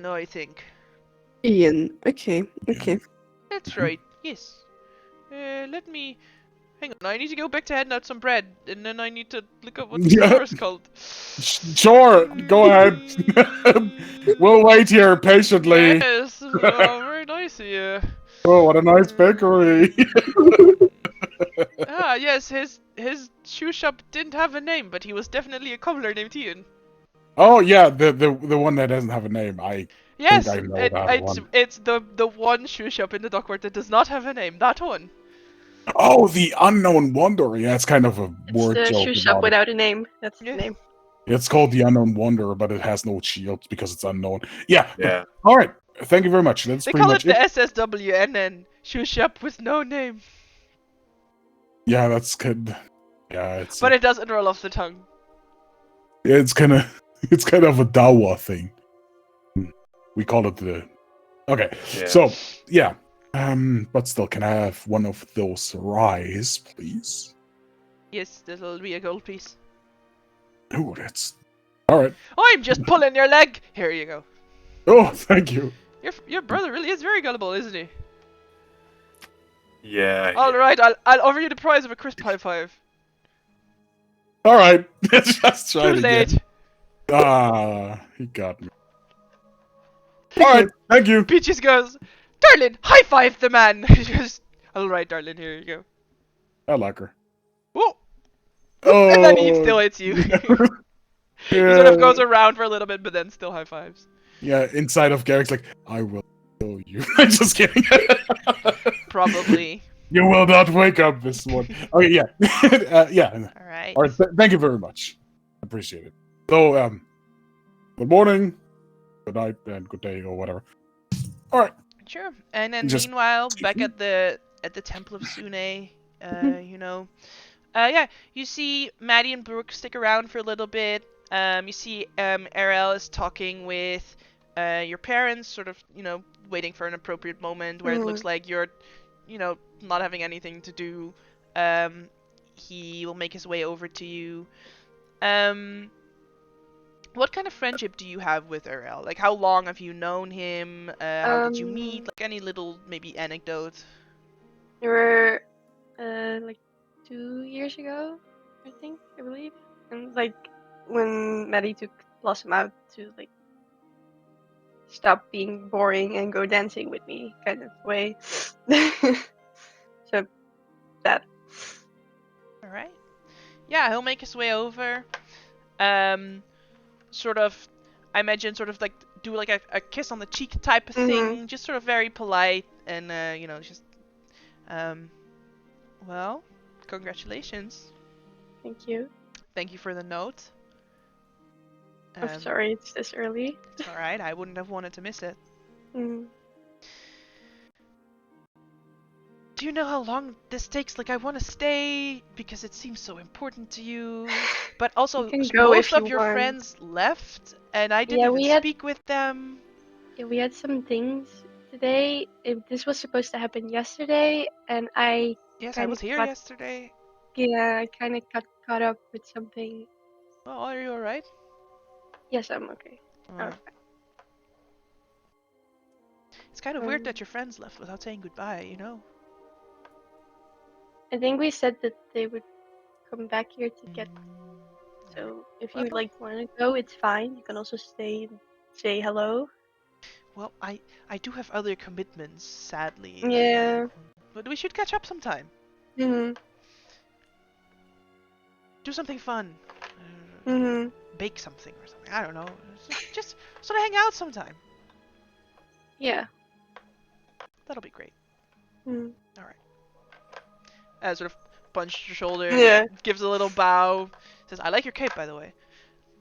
I think. Ian. Okay. That's right, yes. Let me... Hang on, I need to go back to handing out some bread, and then I need to look up what the store is called. Sure, go ahead. We'll wait here patiently. Yes, very nice of you. Oh, what a nice bakery. Yes, his shoe shop didn't have a name, but he was definitely a cobbler named Ian. Oh yeah, the one that doesn't have a name. Yes, think I know that one. it's the one shoe shop in the Dockward that does not have a name. That one. Oh, the Unknown Wanderer. Yeah, it's kind of a word It's the joke. shoe shop without a name. That's the name. It's called the Unknown Wanderer, but it has no shield because it's unknown. Yeah. Yeah. All right. Thank you very much. That's They pretty call much it the SSWNN shoe shop with no name. Yeah, that's good. Yeah, it's. But it doesn't roll off the tongue. Yeah, it's kind of a Dawa thing. We call it the. Okay. Yeah. So yeah. But still, can I have one of those ryes, please? Yes, that'll be a gold piece. Oh, that's all right. I'm just pulling your leg. Here you go. Oh, thank you. Your brother really is very gullible, isn't he? Yeah. All right, I'll offer you the prize of a crisp high five. All right, let's just try Too it late. again. He got me. All right, thank you. Peaches goes, darling, high five the man. She goes, all right, darling, here you go. I like her. Whoa. Oh, And then he still hits you. He sort of goes around for a little bit, but then still high fives. Yeah, inside of Garrick's like, I will kill you. I'm just kidding. Probably. You will not wake up this morning. Okay, yeah. Yeah. All right. All right, thank you very much. Appreciate it. So, good morning, good night, and good day, or whatever. All right. Sure. And then Just meanwhile, back keep- at the Temple of Sune, you know, yeah, you see Maddie and Brook stick around for a little bit. You see Ariel is talking with your parents, sort of, you know, waiting for an appropriate moment where it looks like you're, you know, not having anything to do. He will make his way over to you. What kind of friendship do you have with Ariel? Like, how long have you known him? How did you meet? Like, any little maybe anecdote? We were like 2 years ago, I believe, and like when Maddie took Blossom out to like stop being boring and go dancing with me, kind of way. So that. All right. Yeah, he'll make his way over. Sort of, I imagine, sort of like do like a kiss on the cheek type of thing, just sort of very polite and you know, just well, congratulations. Thank you. Thank you for the note. I'm sorry it's this early. It's all right. I wouldn't have wanted to miss it. Mm. Do you know how long this takes? Like, I want to stay because it seems so important to you. But also, You can go most if of you your want. friends left, and I didn't Yeah, even we had- speak with them. Yeah, we had some things today. This was supposed to happen yesterday, and I Yes, I kind was of here got yesterday. I kind of got caught up with something. Oh, are you alright? Yes, I'm okay. Oh. Oh, It's kind of weird that your friends left without saying goodbye, you know? I think we said that they would come back here to get. Mm. So if Well- you like want to go, it's fine. You can also stay and say hello. Well, I do have other commitments, sadly. Yeah. But we should catch up sometime. Mhm. Do something fun. Mhm. Bake something or something. I don't know. Just sort of hang out sometime. Yeah. That'll be great. Mhm. Sort of punched your shoulder. Yeah. Gives a little bow. Says, "I like your cape, by the way."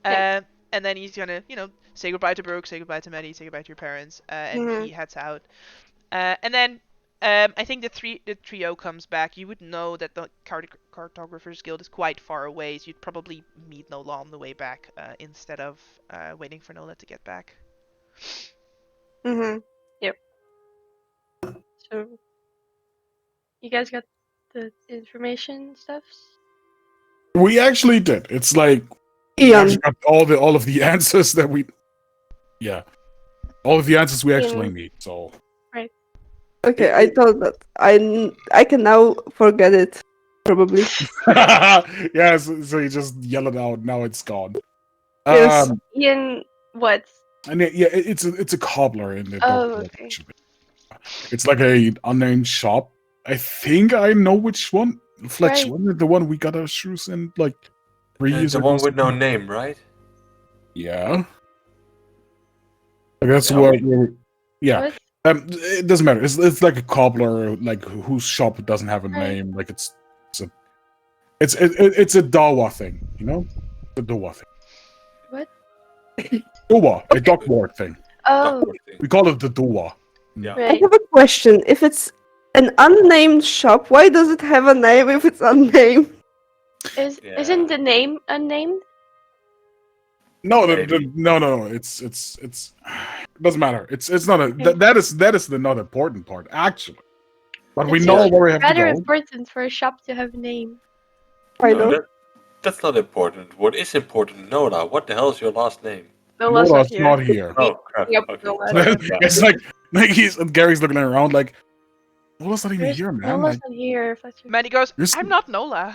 Thanks. And then he's gonna, you know, say goodbye to Brooke, say goodbye to Maddie, say goodbye to your parents, and he heads out. And then I think the trio comes back. You would know that the Cartographers Guild is quite far away, so you'd probably meet Nola on the way back instead of waiting for Nola to get back. Mhm. Yep. So you guys got the information stuff? We actually did. It's like we Ian, actually got all of the answers that we. Yeah, all of the answers we actually Ian. need. So. okay, I thought that I can now forget it, probably. Yeah, so you just yell it out. Now it's gone. Yes. Ian, what? And yeah, it's a cobbler in the Oh, Dark World, okay. actually. It's like a unnamed shop. I think I know which one. Fletcher, Right. wasn't it the one we got our shoes in like 3 years The ago? one with no name, right? Yeah. Like that's Yeah, what. Yeah. What? It doesn't matter. It's like a cobbler, like whose shop doesn't have a Right. name. Like it's a Dawa thing, you know, the Dawa thing. What? Dawa, a dogboard thing. Oh, Duckworth thing. We call it the Dawa. Yeah. I right. have a question. If it's an unnamed shop, why does it have a name if it's unnamed? Isn't the name unnamed? No, Maybe. no. It's it doesn't matter. It's not a Okay. that is the not important part actually. But we It's know where we have to rather go. important for a shop to have a name. I No, know. that's not important. What is important, Nola? What the hell is your last name? Nola's Nola's not here. not here. Oh crap. Yep, Okay. Nola. sorry. Yeah. It's like Gary's looking around like, Nola's not even There's- here, man. Nola's Like, not here, Fletcher. Maddie goes, You're "I'm not Nola."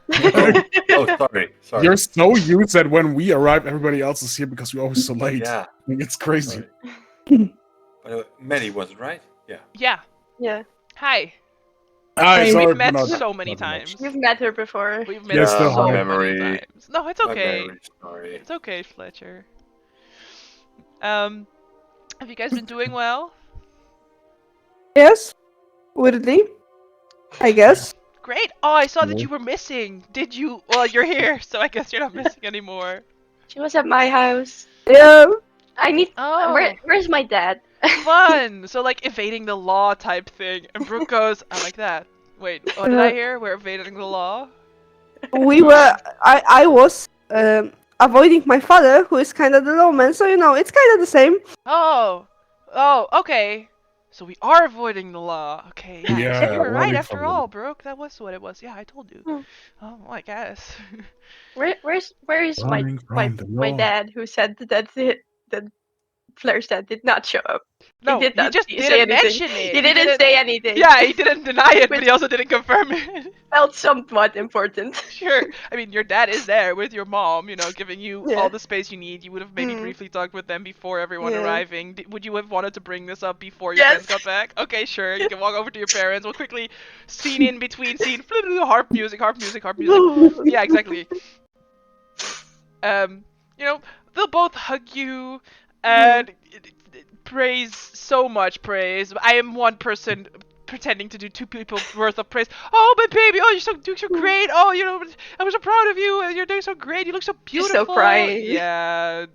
Oh, sorry. you're so used that when we arrive, everybody else is here because we're always so late. Yeah. Like, it's crazy. Sorry. By the way, Maddie was it, right? Yeah. Yeah. Yeah, Hi. Hi, sorry We've for met not- so many not much. times. we've met her before. We've met Yes, the so whole many memory. times. No, it's My okay. memory, sorry. It's okay, Fletcher. Have you guys been doing well? Yes, weirdly, I guess. Great. Oh, I saw that No. you were missing. Did you? Well, you're here, so I guess you're not missing anymore. She was at my house. Yeah, I need. Oh. Where's my dad? Fun! So, like, evading the law type thing. And Brooke goes, I like that. Wait, what did I hear? We're evading the law? I was avoiding my father, who is kind of the lawman, so it's kind of the same. Oh! Oh, okay. So we are avoiding the law. Okay, yeah. You said you Yeah, were right running after from them. all, Brooke. That was what it was. Yeah, I told you. Hmm. Oh, I guess. Where's my Running my from the my law. dad who said that Flair's dad did not show up? He No, did he not just say didn't anything. mention it. He didn't say anything. Yeah, he didn't deny it, but Which- he also didn't confirm it. Felt somewhat important. Sure. I mean, your dad is there with your mom, giving you Yeah. all the space you need. You would have maybe Mm. briefly talked with them before everyone Yeah. arriving. Would you have wanted to bring this up before your Yes. friends got back? Okay, sure. You can walk over to your parents. We'll quickly scene in between scene. Harp music, harp music, harp music. Yeah, exactly. They'll both hug you and praise, so much praise. I am one person pretending to do two people worth of praise. Oh, my baby! Oh, you're doing so great! Oh, I'm so proud of you. You're doing so great. You look so She's beautiful. so crying. Yeah,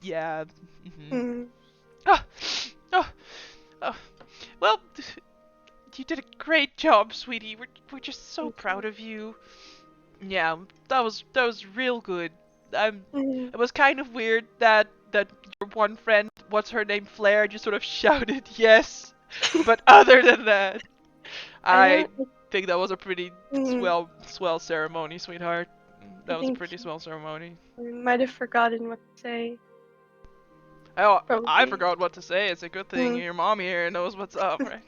yeah. Mhm. Mm. Oh, oh, oh. Well, you did a great job, sweetie. We're just so proud of you. Yeah, that was real good. Mm. It was kind of weird that your one friend, what's her name, Flair, just sort of shouted yes. But other than that, I think that was a pretty swell ceremony, sweetheart. That was a think pretty swell ceremony. I might have forgotten what to say. Oh, I Probably. forgot what to say. It's a good thing Mm. your mom here knows what's up, right?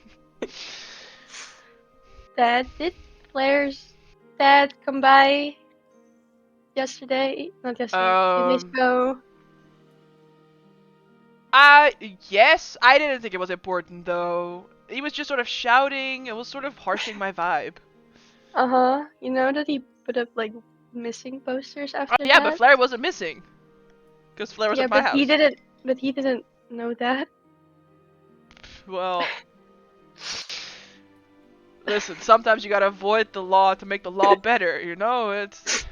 Dad, did Flair's dad come by yesterday? Not yesterday. 2 days ago. Yes, I didn't think it was important though. He was just sort of shouting. It was sort of harshing my vibe. Uh-huh. You know that he put up like missing posters after Yeah, that? but Flair wasn't missing. Because Flair was Yeah, at my but house. he didn't know that. Well, listen, sometimes you gotta avoid the law to make the law better, it's...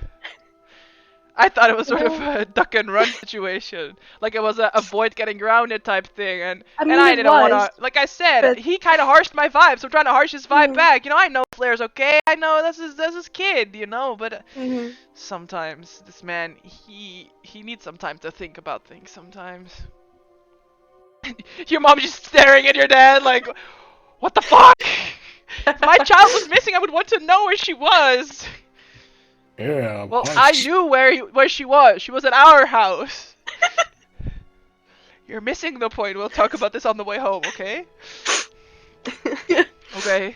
I thought it was sort of a duck and run situation. Like it was a avoid getting grounded type thing, and I mean, I it didn't was, wanna... Like I said, but- he kind of harshed my vibe, so I'm trying to harsh his vibe Mm. back. I know Flair's okay, I know that's his kid, but... Mm-hmm. Sometimes this man, he needs some time to think about things sometimes. Your mom just staring at your dad like, what the fuck? If my child was missing, I would want to know where she was. Yeah. Well, punch. I knew where she was. She was at our house. You're missing the point. We'll talk about this on the way home, okay? Okay.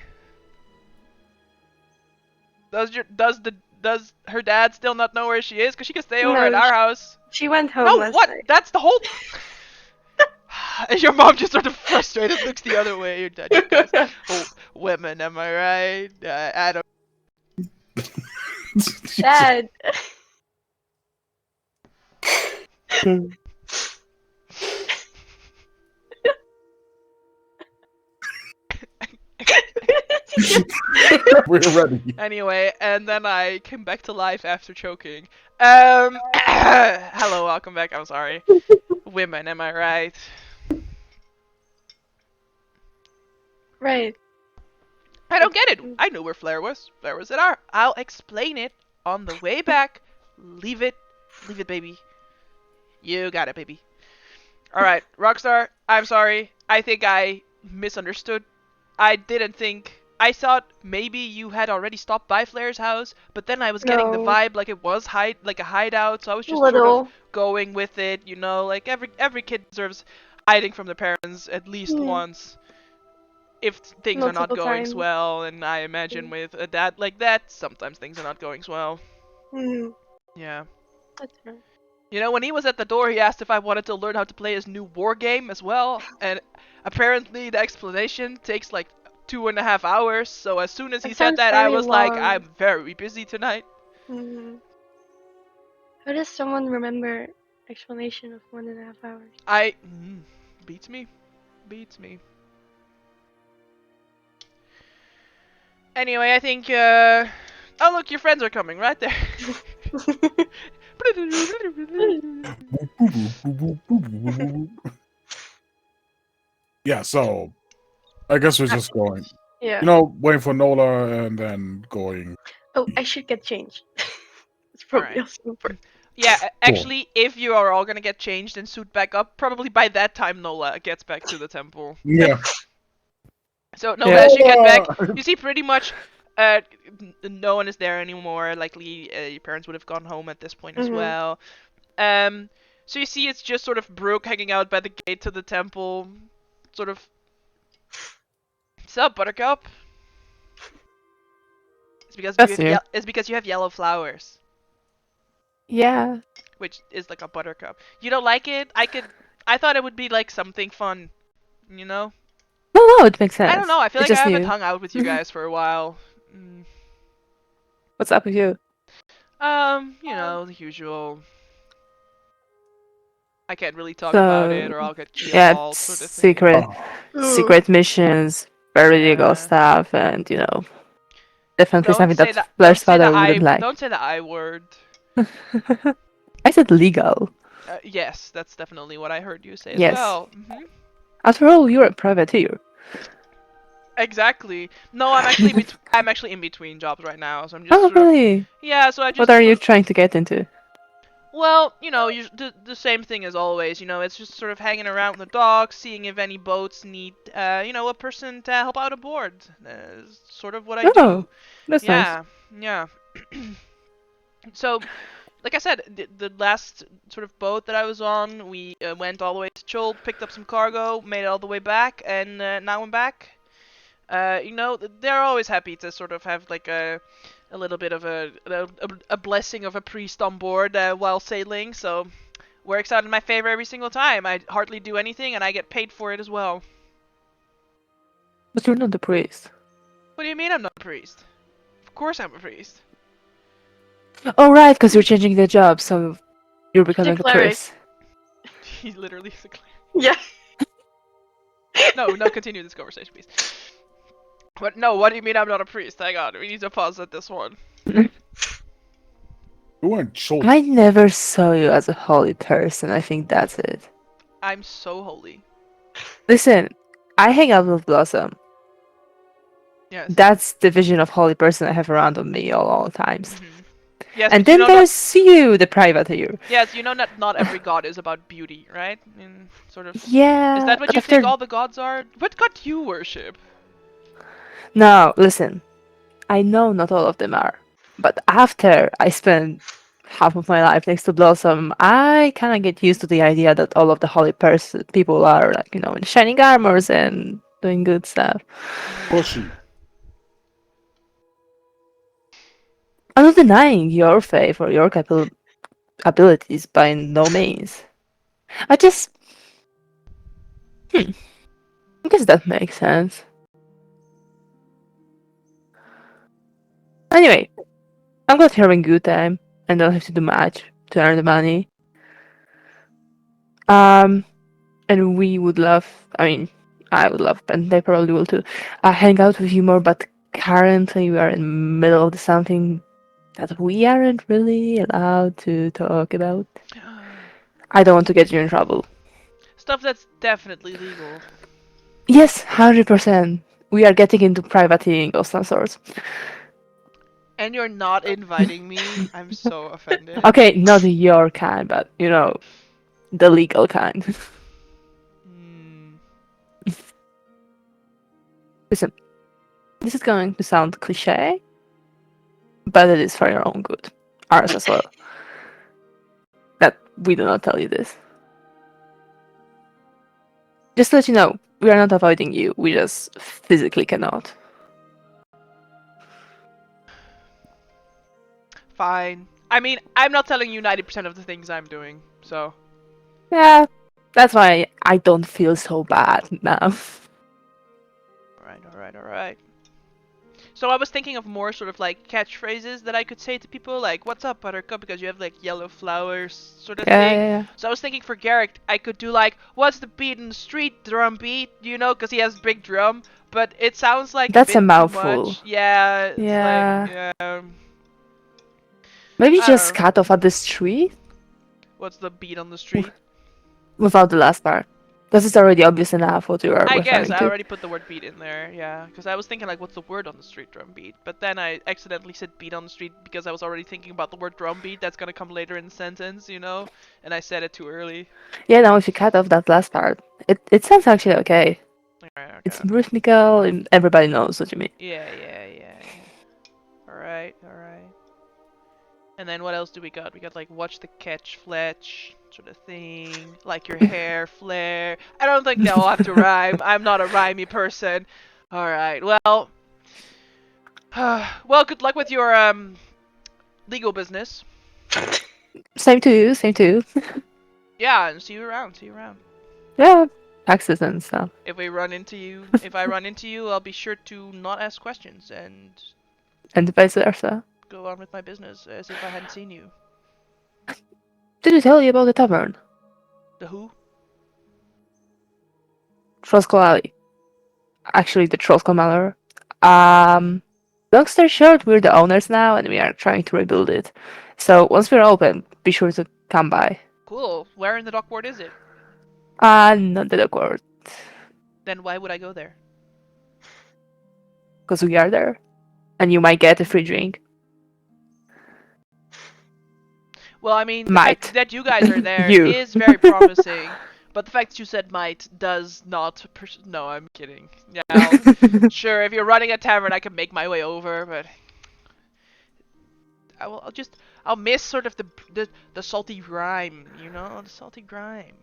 Does her dad still not know where she is? Cause she can stay over No, at our house. She went home No, last what? night. That's the whole. And your mom just sort of frustrated looks the other way. Your dad just goes, "Oh, women, am I right? I don't." Dad. We're ready. Anyway, and then I came back to life after choking. Hello, welcome back. I'm sorry. Women, am I right? Right. I don't get it. I knew where Flair was. Flair was at our. I'll explain it on the way back. Leave it, baby. You got it, baby. All right, Rockstar. I'm sorry. I think I misunderstood. I didn't think. I thought maybe you had already stopped by Flair's house, but then I was getting the No. vibe like it was like a hideout, so I was A just sort little. of going with it, like every kid deserves hiding from their parents at least Yeah. once. If things are not Multiple going times. well, and I imagine with a dad like that, sometimes things are not going well. Mm-hmm. Yeah. That's right. When he was at the door, he asked if I wanted to learn how to play his new war game as well, and apparently the explanation takes like 2.5 hours, so as soon as he That said sounds that, I very was like, long. I'm very busy tonight. Mm-hmm. How does someone remember explanation of 1.5 hours? Beats me. Anyway, I think, oh look, your friends are coming right there. Yeah, so I guess we're just going. Yeah. You know, waiting for Nola and then going. Oh, I should get changed. It's probably Alright. also important. Yeah, Cool. actually, if you are all gonna get changed and suit back up, probably by that time Nola gets back to the temple. Yeah. So Nola, Yeah. as you get back, you see pretty much no one is there anymore. Likely your parents would have gone home at this point as Mhm. well. So you see it's just sort of Brook hanging out by the gate to the temple, sort of. What's up, Buttercup? That's new. It's because you have yellow flowers, Yeah. which is like a buttercup. You don't like it? I thought it would be like something fun, you know? No, it makes sense. I don't know. I feel It's like I just haven't new. hung out with you guys for a while. What's up with you? You know, the usual. I can't really talk about it, or I'll get Yeah, killed, sort of thing. secret missions, very legal Yeah. stuff, and definitely Don't something say that that. Fletcher's father wouldn't like. Don't say the I word. I said legal. Yes, that's definitely what I heard you say as Yes. well. After all, you're a privateer. Exactly. No, I'm actually I'm actually in between jobs right now, so I'm just Oh, sort of, really? yeah. So I just What are you trying to get into? well, the same thing as always. It's just sort of hanging around the docks, seeing if any boats need a person to help out aboard. Is sort of what I Oh, do. that's nice. Yeah. So, like I said, the last sort of boat that I was on, we went all the way to Chol, picked up some cargo, made it all the way back, and now I'm back. They're always happy to sort of have like a little bit of a blessing of a priest on board while sailing. So works out in my favor every single time. I hardly do anything, and I get paid for it as well. But you're not the priest. What do you mean I'm not a priest? Of course I'm a priest. Oh, right, because you're changing the job, so you're becoming a cleric. priest. He literally is a cleric. Yeah. No, continue this conversation, please. But no, what do you mean I'm not a priest? Hang on, we need to pause at this one. You weren't Schultz. I never saw you as a holy person. I think that's it. I'm so holy. Listen, I hang out with Blossom. Yes. That's the vision of holy person I have around on me all times. Yes, And but then there's you, the privateer. yes, not every god is about beauty, right? Sort of. Yeah. Is that what but you after... think all the gods are? What god do you worship? No, listen. I know not all of them are. But after I spend half of my life next to Blossom, I kind of get used to the idea that all of the holy people are, like, in shining armors and doing good stuff. Bushy. I'm not denying your faith or your abilities by no means. I just... I guess that makes sense. Anyway, I'm glad you're having a good time and don't have to do much to earn the money. And we would love, I would love, and they probably will too, hang out with you more, but currently we are in the middle of something that we aren't really allowed to talk about. I don't want to get you in trouble. Stuff that's definitely legal. Yes, 100%. We are getting into privateering of some sort. And you're not inviting me? I'm so offended. Okay, not your kind, but, the legal kind. Listen, this is going to sound cliche, but it is for your own good. Ours as well. That we do not tell you this. Just to let you know, we are not avoiding you, we just physically cannot. Fine. I mean, I'm not telling you 90% of the things I'm doing, so. Yeah, that's why I don't feel so bad now. Alright. So I was thinking of more sort of like catchphrases that I could say to people, like, what's up, Buttercup, because you have like yellow flowers sort of thing. Yeah. So I was thinking for Garrick, I could do like, what's the beat in the street, drum beat, because he has big drum, but it sounds like That's a bit a mouthful. Too much. Yeah, it's Yeah. like, Maybe I just don't know. cut off at the street What's the beat on the street? without the last part. Because it's already obvious enough what you are I referring guess I to. already put the word beat in there, yeah. Because I was thinking, like, what's the word on the street? Drum beat. But then I accidentally said beat on the street because I was already thinking about the word drum beat that's gonna come later in the sentence, you know? And I said it too early. Yeah, now if you cut off that last part, it sounds actually okay. Alright, okay. It's rhythmical, and everybody knows what you mean. Yeah. Alright. And then what else do we got? We got like watch the catch Fletch sort of thing. Like your hair flare. I don't think they all have to rhyme. I'm not a rhymey person. Alright, well. Well, good luck with your legal business. Same to you, same to you. Yeah, and see you around. Yeah, taxes and stuff. If I run into you, I'll be sure to not ask questions and And vice versa. go on with my business as if I hadn't seen you. Did he tell you about the tavern? The who? Trollskull Alley. Actually, the Trollskull Manor. Long story short, we're the owners now, and we are trying to rebuild it. So once we're open, be sure to come by. Cool. Where in the dockboard is it? Not the Dockworld, Then why would I go there? because we are there, and you might get a free drink. Well, I mean, the Might. fact that you guys are there You. is very promising. But the fact that you said might does not. No, I'm kidding. Yeah, sure. If you're running a tavern, I can make my way over, but I'll miss sort of the salty grime, you know, the salty grime.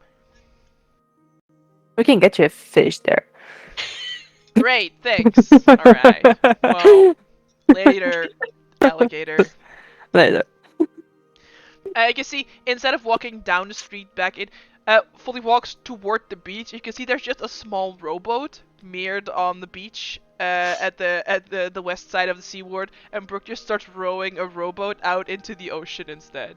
We can get you a fish there. Great, thanks. All right. Well, later, alligator. Later. You can see instead of walking down the street back in, fully walks toward the beach. You can see there's just a small rowboat mirrored on the beach at the west side of the seaward, and Brook just starts rowing a rowboat out into the ocean instead.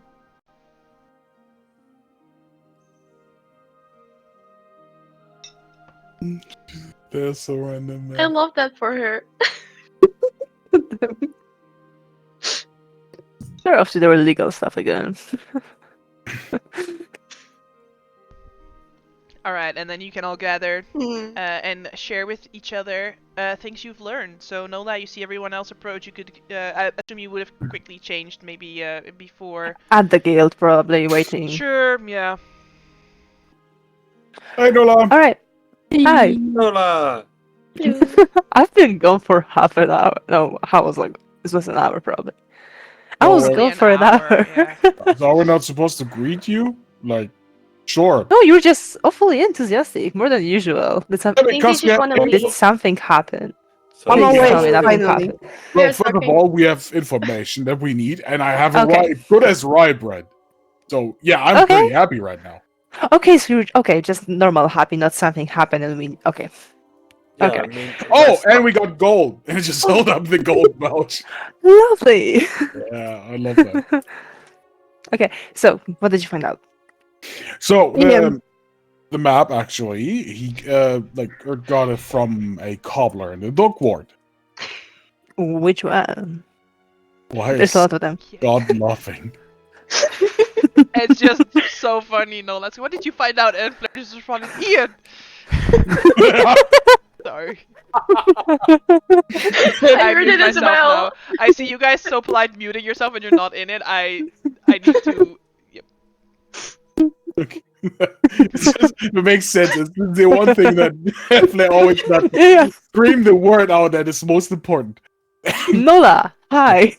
That's so random, I man. love that for her. They're off to their illegal stuff again. All right, and then you can all gather Hmm. and share with each other things you've learned. So Nola, you see everyone else approach. You could, I assume you would have quickly changed maybe before. At the guild, probably waiting. Sure, yeah. Hi, Nola. All right. Hi. Nola! I've been gone for half an hour. No, I was like, this was an hour probably. I Oh, was really? gone for an hour. Yeah. So are we not supposed to greet you? Like, sure. No, you're just awfully enthusiastic, more than usual. Did, some- Yeah, I think you because we just have want to all- did leave. something happen? So On Please our yeah. way, tell me nothing finally. happened. Well, We're first of talking. all, we have information that we need, and I have a Okay. good as rye bread. So yeah, I'm Okay. pretty happy right now. Okay, so you're okay, just normal happy, not something happened and we okay. yeah, Okay. I mean, Oh, that's and not- we got gold. And just hold up the gold pouch. Lovely. Yeah, I love that. Okay, so what did you find out? So Yeah. the map actually, he got it from a cobbler in the dock ward. Which one? Why There's is a lot of them. God laughing? It's just so funny, Nola. So what did you find out? And Fletcher is responding, Ian! Sorry. I heard mute it as myself well. now. I see you guys so polite muting yourself when you're not in it. I need to... Okay. It makes sense. It's the one thing that Flair always does. Yeah. Scream the word out that is most important. Nola, hi.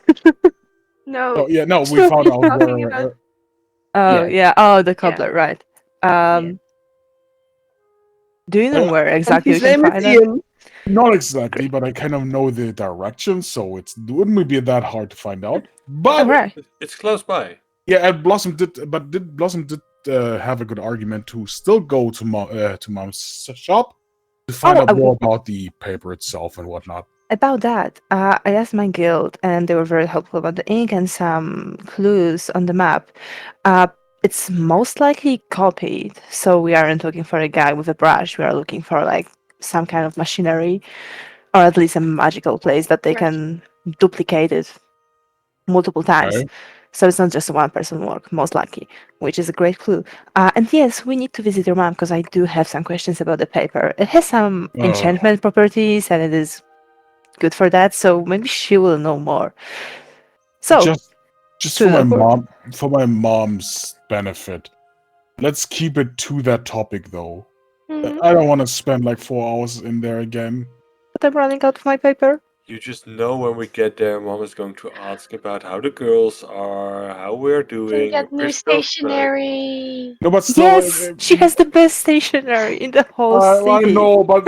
No. Oh yeah, no, we He's found out talking where. about- Oh Yeah. yeah. Oh, the cobbler, right. Do you know where And exactly we his can name find is it? Ian. Not exactly, but I kind of know the direction, so it wouldn't be that hard to find out. But Alright. it's close by. yeah, and Blossom did have a good argument to still go to Mom's shop to find Oh, out I more w- about the paper itself and whatnot. About that, I asked my guild, and they were very helpful about the ink and some clues on the map. It's most likely copied, so we aren't looking for a guy with a brush. We are looking for like some kind of machinery, or at least a magical place that they Right. can duplicate it multiple times. Okay. So it's not just one person work, most likely, which is a great clue. And yes, we need to visit your mom because I do have some questions about the paper. It has some enchantment properties and it is good for that, so maybe she will know more. So just to the point. for my mom's benefit, let's keep it to that topic though. Mhm. I don't want to spend like 4 hours in there again. But I'm running out of my paper. You just know when we get there, Mom is going to ask about how the girls are, how we're You can doing. get if new we're still stuck. stationery. No, but still, Yes, she has the best stationery in the whole I city. know, but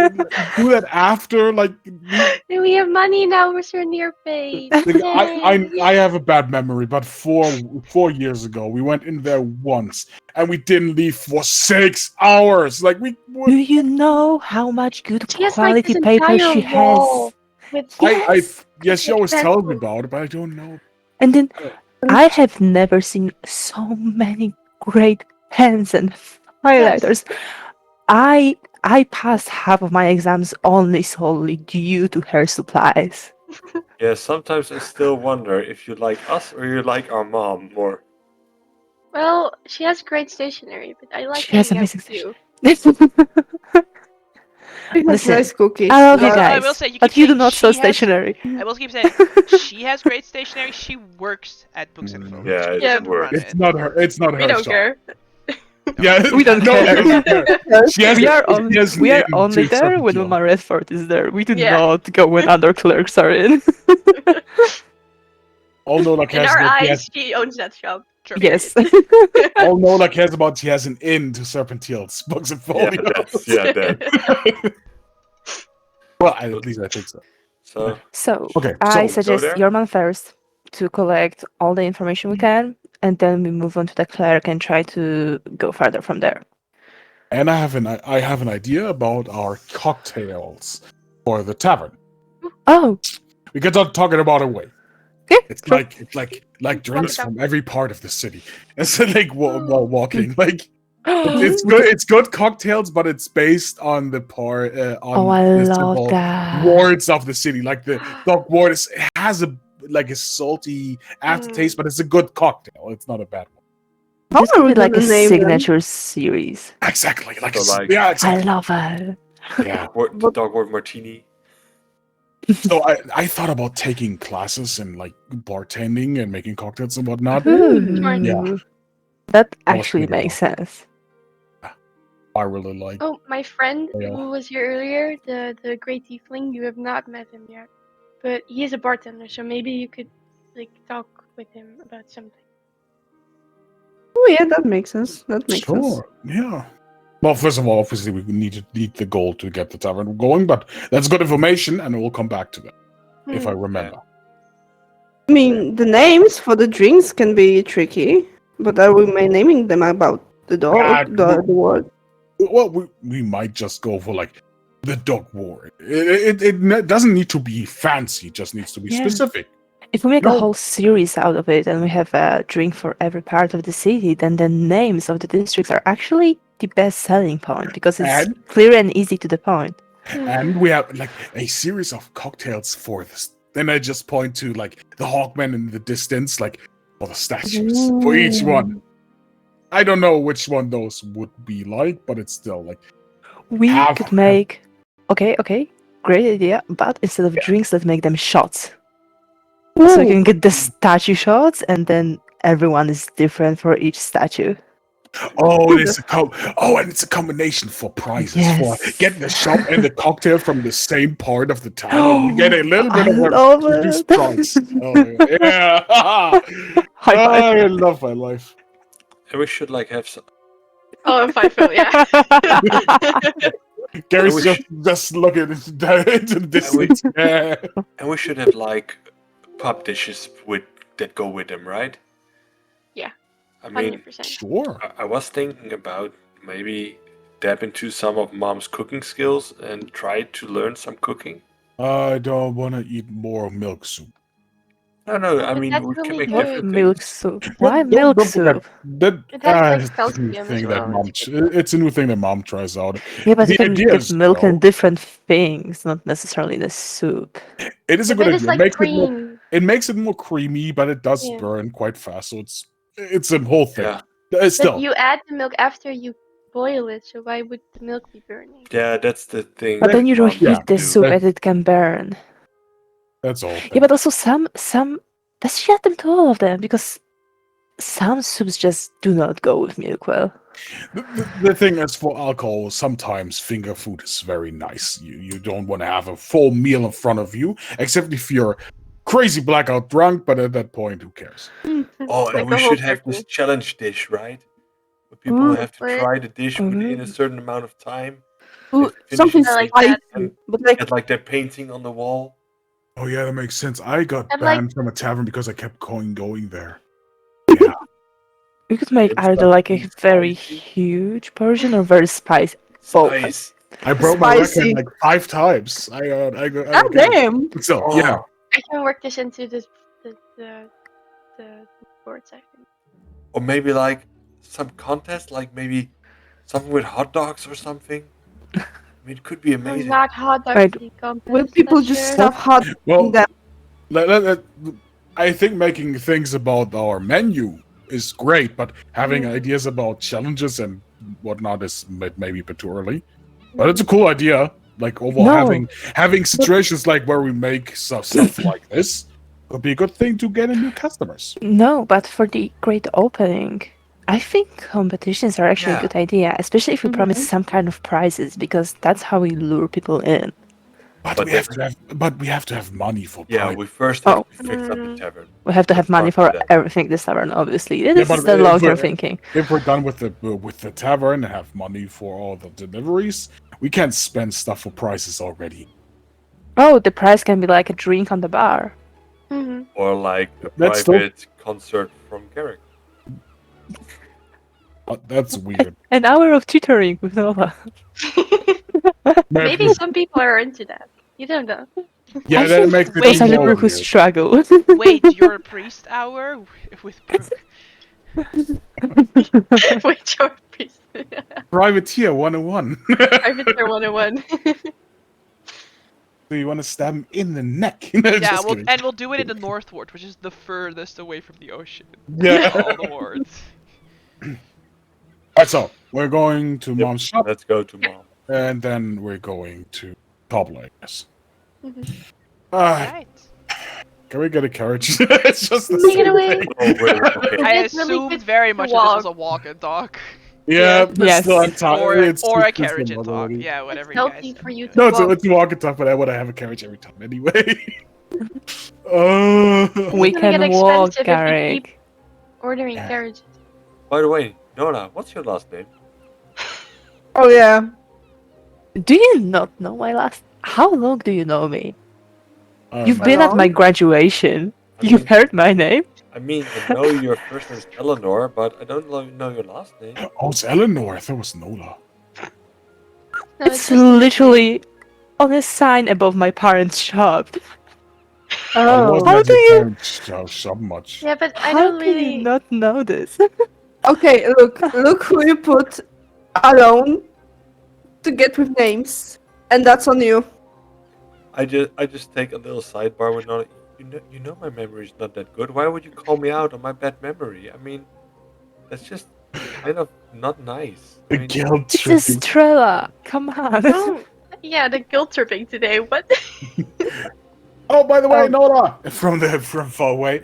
do that after. Like, And we have money now. We're so near paid. like, Yay. I have a bad memory, but 4 years ago, we went in there once, and we didn't leave for 6 hours. Like, we Do would. you know how much good She has like quality this paper entire she wall has? with Yes. Yeah, she with always tells me pencils. about it, but I don't know. And then I have never seen so many great pens and highlighters. I passed half of my exams only solely due to her supplies. Yeah, sometimes I still wonder if you like us or you like our mom more. Well, she has great stationery, but I like She has hanging out amazing with you. She has Listen, nice cookies. I love you Although I will guys, say, you keep but you do saying not sell she has. stationery. I will keep saying she has great stationery. She works at Books and Folk. Yeah, She it doesn't works. run It's it. not her. It's not We her don't shop. care. Yeah, We don't no, care. she doesn't care. She has, We are she has an in only to there when Serpentine. Mama Redford is there. We do Yeah. not go when other clerks are in. All Nola In cares our about eyes, she owns that shop. Sure. Yes. all Nola cares about she has an in to Serpentine's books and Yeah, folios. that. Well, at least I think so. So, So Okay, I so suggest there? your man first to collect all the information we can, and then we move on to the cleric and try to go further from there. and I have an idea about our cocktails for the tavern. Oh, We can start talking about it way. yeah. It's sure. like drinks up. from every part of the city. It's like while walking. Like it's We good. can- It's good cocktails, but it's based on the part on Oh, I the love simple that. wards of the city. Like the dog ward it has a salty aftertaste, but it's a good cocktail. It's not a bad one. How This are could we be like a gonna name them? signature series. Exactly. Like, So, like- yeah, I exactly. love it. Yeah. the dog word martini. So I thought about taking classes in like bartending and making cocktails and whatnot. Smart. Yeah. That I was actually thinking makes sense. I really like. Oh, my friend Yeah. who was here earlier, the great tiefling, you have not met him yet. But he is a bartender, so maybe you could like talk with him about something. Oh yeah, that makes sense. That makes sense. Sure. Yeah. Well, first of all, obviously we need the gold to get the tavern going, but that's good information, and we'll come back to that if I remember. I mean, the names for the drinks can be tricky, but are we naming them about the Ah, dog, the word? Well, we might just go for like the dog ward. It doesn't need to be fancy; it just needs to be Yeah. specific. If we make No. a whole series out of it and we have a drink for every part of the city, then the names of the districts are actually the best selling point because it's And- clear and easy to the point. And we have like a series of cocktails for this. Then I just point to like the Hawkman in the distance, like for the statues for each one. I don't know which one those would be like, but it's still like We Have- could make okay, great idea, but instead of drinks, let's make them shots. So you can get the statue shots, and then everyone is different for each statue. oh, there's and it's a combination for prizes for Yes. getting the shot and the cocktail from the same part of the town. And we get a little bit I of a love reduced it. price. Oh, yeah. High five. I love my life. And we should like have some. Oh, and Five-Phil, yeah. Gary's we just looking into the distance. Yeah. And we should have like pub dishes that go with them, right? Yeah, I mean, 100%. Sure. I was thinking about maybe dab into some of Mom's cooking skills and try to learn some cooking. I don't want to eat more milk soup. No, I But mean that's we can really make good. different Milk things. soup. Why Don't milk forget soup? that. It has, like, It's a new calcium as thing that well, mom. it's good. It's a new thing that mom tries out. Yeah, but The you can idea get is, milk you know, and different things, not necessarily the soup. It is a But good then it's idea. like Makes it more. cream. It makes it more creamy, but it does Yeah. burn quite fast. So it's a whole thing. Yeah. Still, But you add the milk after you boil it, so why would the milk be burning? Yeah, that's the thing. But then you don't Mom heat Yeah. the do. soup and it can burn. that's all. Yeah, but also some does she add them to all of them? Because some soups just do not go with milk well. The thing is, for alcohol, sometimes finger food is very nice. You don't want to have a full meal in front of you, except if you're crazy blackout drunk. But at that point, who cares? Oh, Like and we a whole should have this turkey. challenge dish, right? Where people Ooh. have to What? try the dish within a Ooh. certain amount of time. Ooh, They finish something it I like spicy, that. and but like get like their painting on the wall. Oh yeah, that makes sense. I got And, like- banned from a tavern because I kept going there. You could make It's either like a something very spicy. huge portion or very spicy. Both. Spice. I broke my Spicy. record like 5 times. I oh damn. So Oh. yeah, I can work this into the boards, I think. Or maybe like some contest, like maybe something with hot dogs or something. I mean, it could be amazing. Not hot dogs. Right. the contest, Will people just Fletcher. stuff hot well, in them? I think making things about our menu is great, but having Mm. ideas about challenges and whatnot is maybe a bit too early. But it's a cool idea. Like overall, No. having situations like where we make stuff like this could be a good thing to get in new customers. No, but for the great opening, I think competitions are actually Yeah. a good idea, especially if we promise Mhm. some kind of prizes, because that's how we lure people in. But, But we have to have money for Yeah, prize. we first have Oh. to fix up the Mm. tavern. We have to have Let's money start for with that. everything this tavern, obviously. This but is the if long-term we're- thinking. If we're done with the tavern and have money for all the deliveries, we can't spend stuff for prices already. Oh, the prize can be like a drink on the bar. Mhm. Or like a That's still- private concert from Garrick. That's weird. An hour of tutoring with Nola. Maybe some people are into that. You don't know. Yeah, I that think makes it Wait, it's a even little more who weird. struggle. Wait, your priest hour with Brook. Wait, your priest. Privateer 101. Privateer 101. So you want to stab him in the neck? No, Yeah, just kidding. and we'll do it in the North Ward, which is the furthest away from the ocean. Yeah. of all the wards. Alright, so we're going to Yep. Mom's shop, Let's go to mom. and then we're going to Cobbler, I guess. Mhm. Right. Can we get a carriage? It's just the Take it same away. thing. Oh, wait, okay. I It's really assumed good very to much that this was walk. a walk and talk. Yeah, but Yes. still, I'm tired. Or, It's or a it's carriage still and talk. already. Yeah, whatever It's you guys healthy say. for you to No, walk. it's a walk and talk, but I want to have a carriage every time anyway. We gonna can get walk, expensive if we Garrick. Ordering Yeah. carriages. By the way, Nola, what's your last name? Oh yeah. Do you not know my last? How long do you know me? You've Um, been at my long? graduation. I You've mean, heard my name. I mean, I know your first name is Eleanor, but I don't know your last name. Oh, it's Eleanor. I thought it was Nola. No, It's just a nickname. literally on a sign above my parents' shop. I Oh. wasn't How at do your you- parents' shop much. Yeah, but I How don't can really. you not know this? Okay, look who you put alone to get with names, and that's on you. I just take a little sidebar with Nola. You know my memory is not that good. Why would you call me out on my bad memory? I mean, that's just kind of not nice. I The mean, guilt It's tripping. Estrella. Come on. Oh, yeah, the guilt tripping today. What? Oh, by the way, Oh. Nola from far away.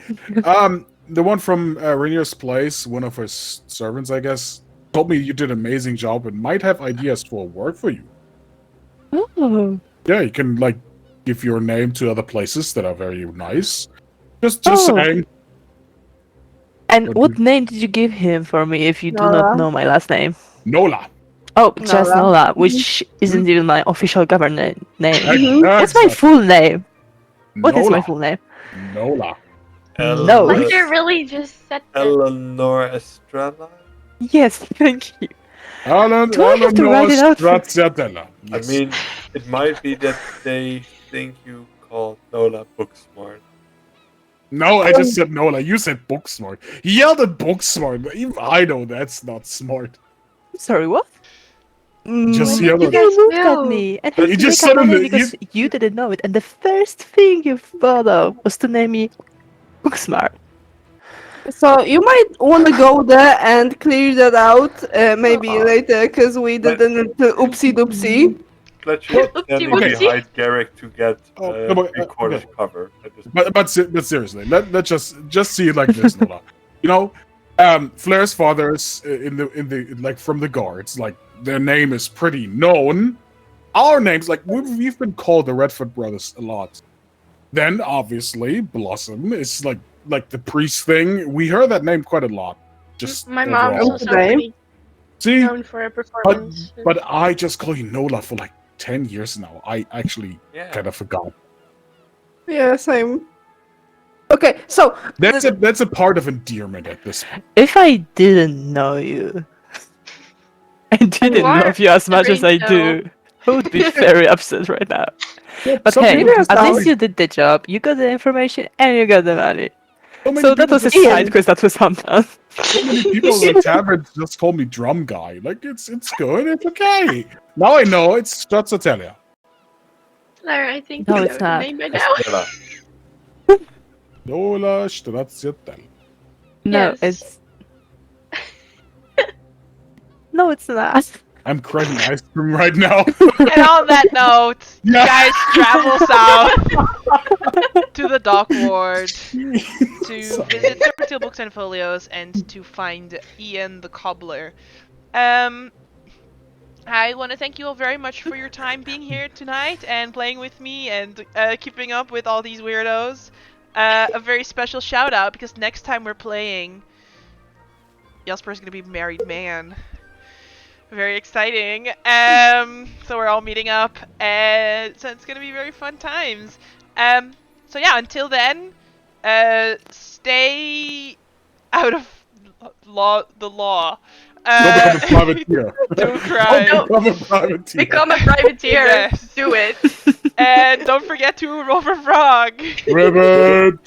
The one from Rainier's place, one of his servants, I guess, told me you did an amazing job and might have ideas for work for you. Oh. Yeah, you can like give your name to other places that are very nice. Just Oh. saying. And What what did- name did you give him for me if you do Nola. not know my last name? Nola. Oh, just Nola. Nola, which isn't even my official government name. Mhm. What's my full name? What is my Nola. full name? Nola. No. Like you really just said that. Eleanor Estrella? Yes, thank you. Alan, Do I have to write it out for- Stracciatella. I mean, it might be that they think you called Nola book smart. No, I just said Nola. You said book smart. He yelled at book smart. Even I know that's not smart. Sorry, what? Just Mm, see What how did you You guys looked at do? me and You had to just make up my name suddenly- because you didn't know it. And the first thing you thought of was to name me Booksmart. so you might want to go there and clear that out, maybe later, because we did a little oopsie doopsie. Fletcher Well, is standing okay. behind Garrick to get Oh, no, but, 3/4 okay. cover at this point. But seriously, let's just see it like this, Nola. You know, Flair's father is in the like from the guards. Like their name is pretty known. Our names, like we've been called the Redford brothers a lot. Then obviously Blossom is like the priest thing. We heard that name quite a lot. Just My mom's overall. also Okay. pretty See, known for her performance. but I just call you Nola for like 10 years now. I actually Yeah. kind of forgot. Yeah, same. Okay, so That's a part of endearment at this point. If I didn't know you, I didn't are love you as much as I strange, do, I would be very upset right now. But Some hey, people just at Seriously? least you did the job. You got the information and you got the money. so many So that people was a just- side quest that was undone. So many people in the tavern just call me drum guy. Like it's good, it's okay. Now I know it's Stracciatella. Lara, I think No, we it's know not. the name by now. Estella. Nola Stracciatella. No, Yes. it's no, it's not. I'm craving ice cream right now. And on that note, you Yeah. guys travel south to the dock ward to visit Serpentine Books and Folios and to find Ian the cobbler. I want to thank you all very much for your time being here tonight and playing with me and keeping up with all these weirdos. A very special shout out because next time we're playing, Jasper's gonna be married man. Very exciting. So we're all meeting up, and so it's gonna be very fun times. So yeah, until then, stay out of the law. Don't become a privateer. Do crime. Don't become a privateer. Become a privateer. Yes. Do it. And don't forget to roll for frog. Ribbit.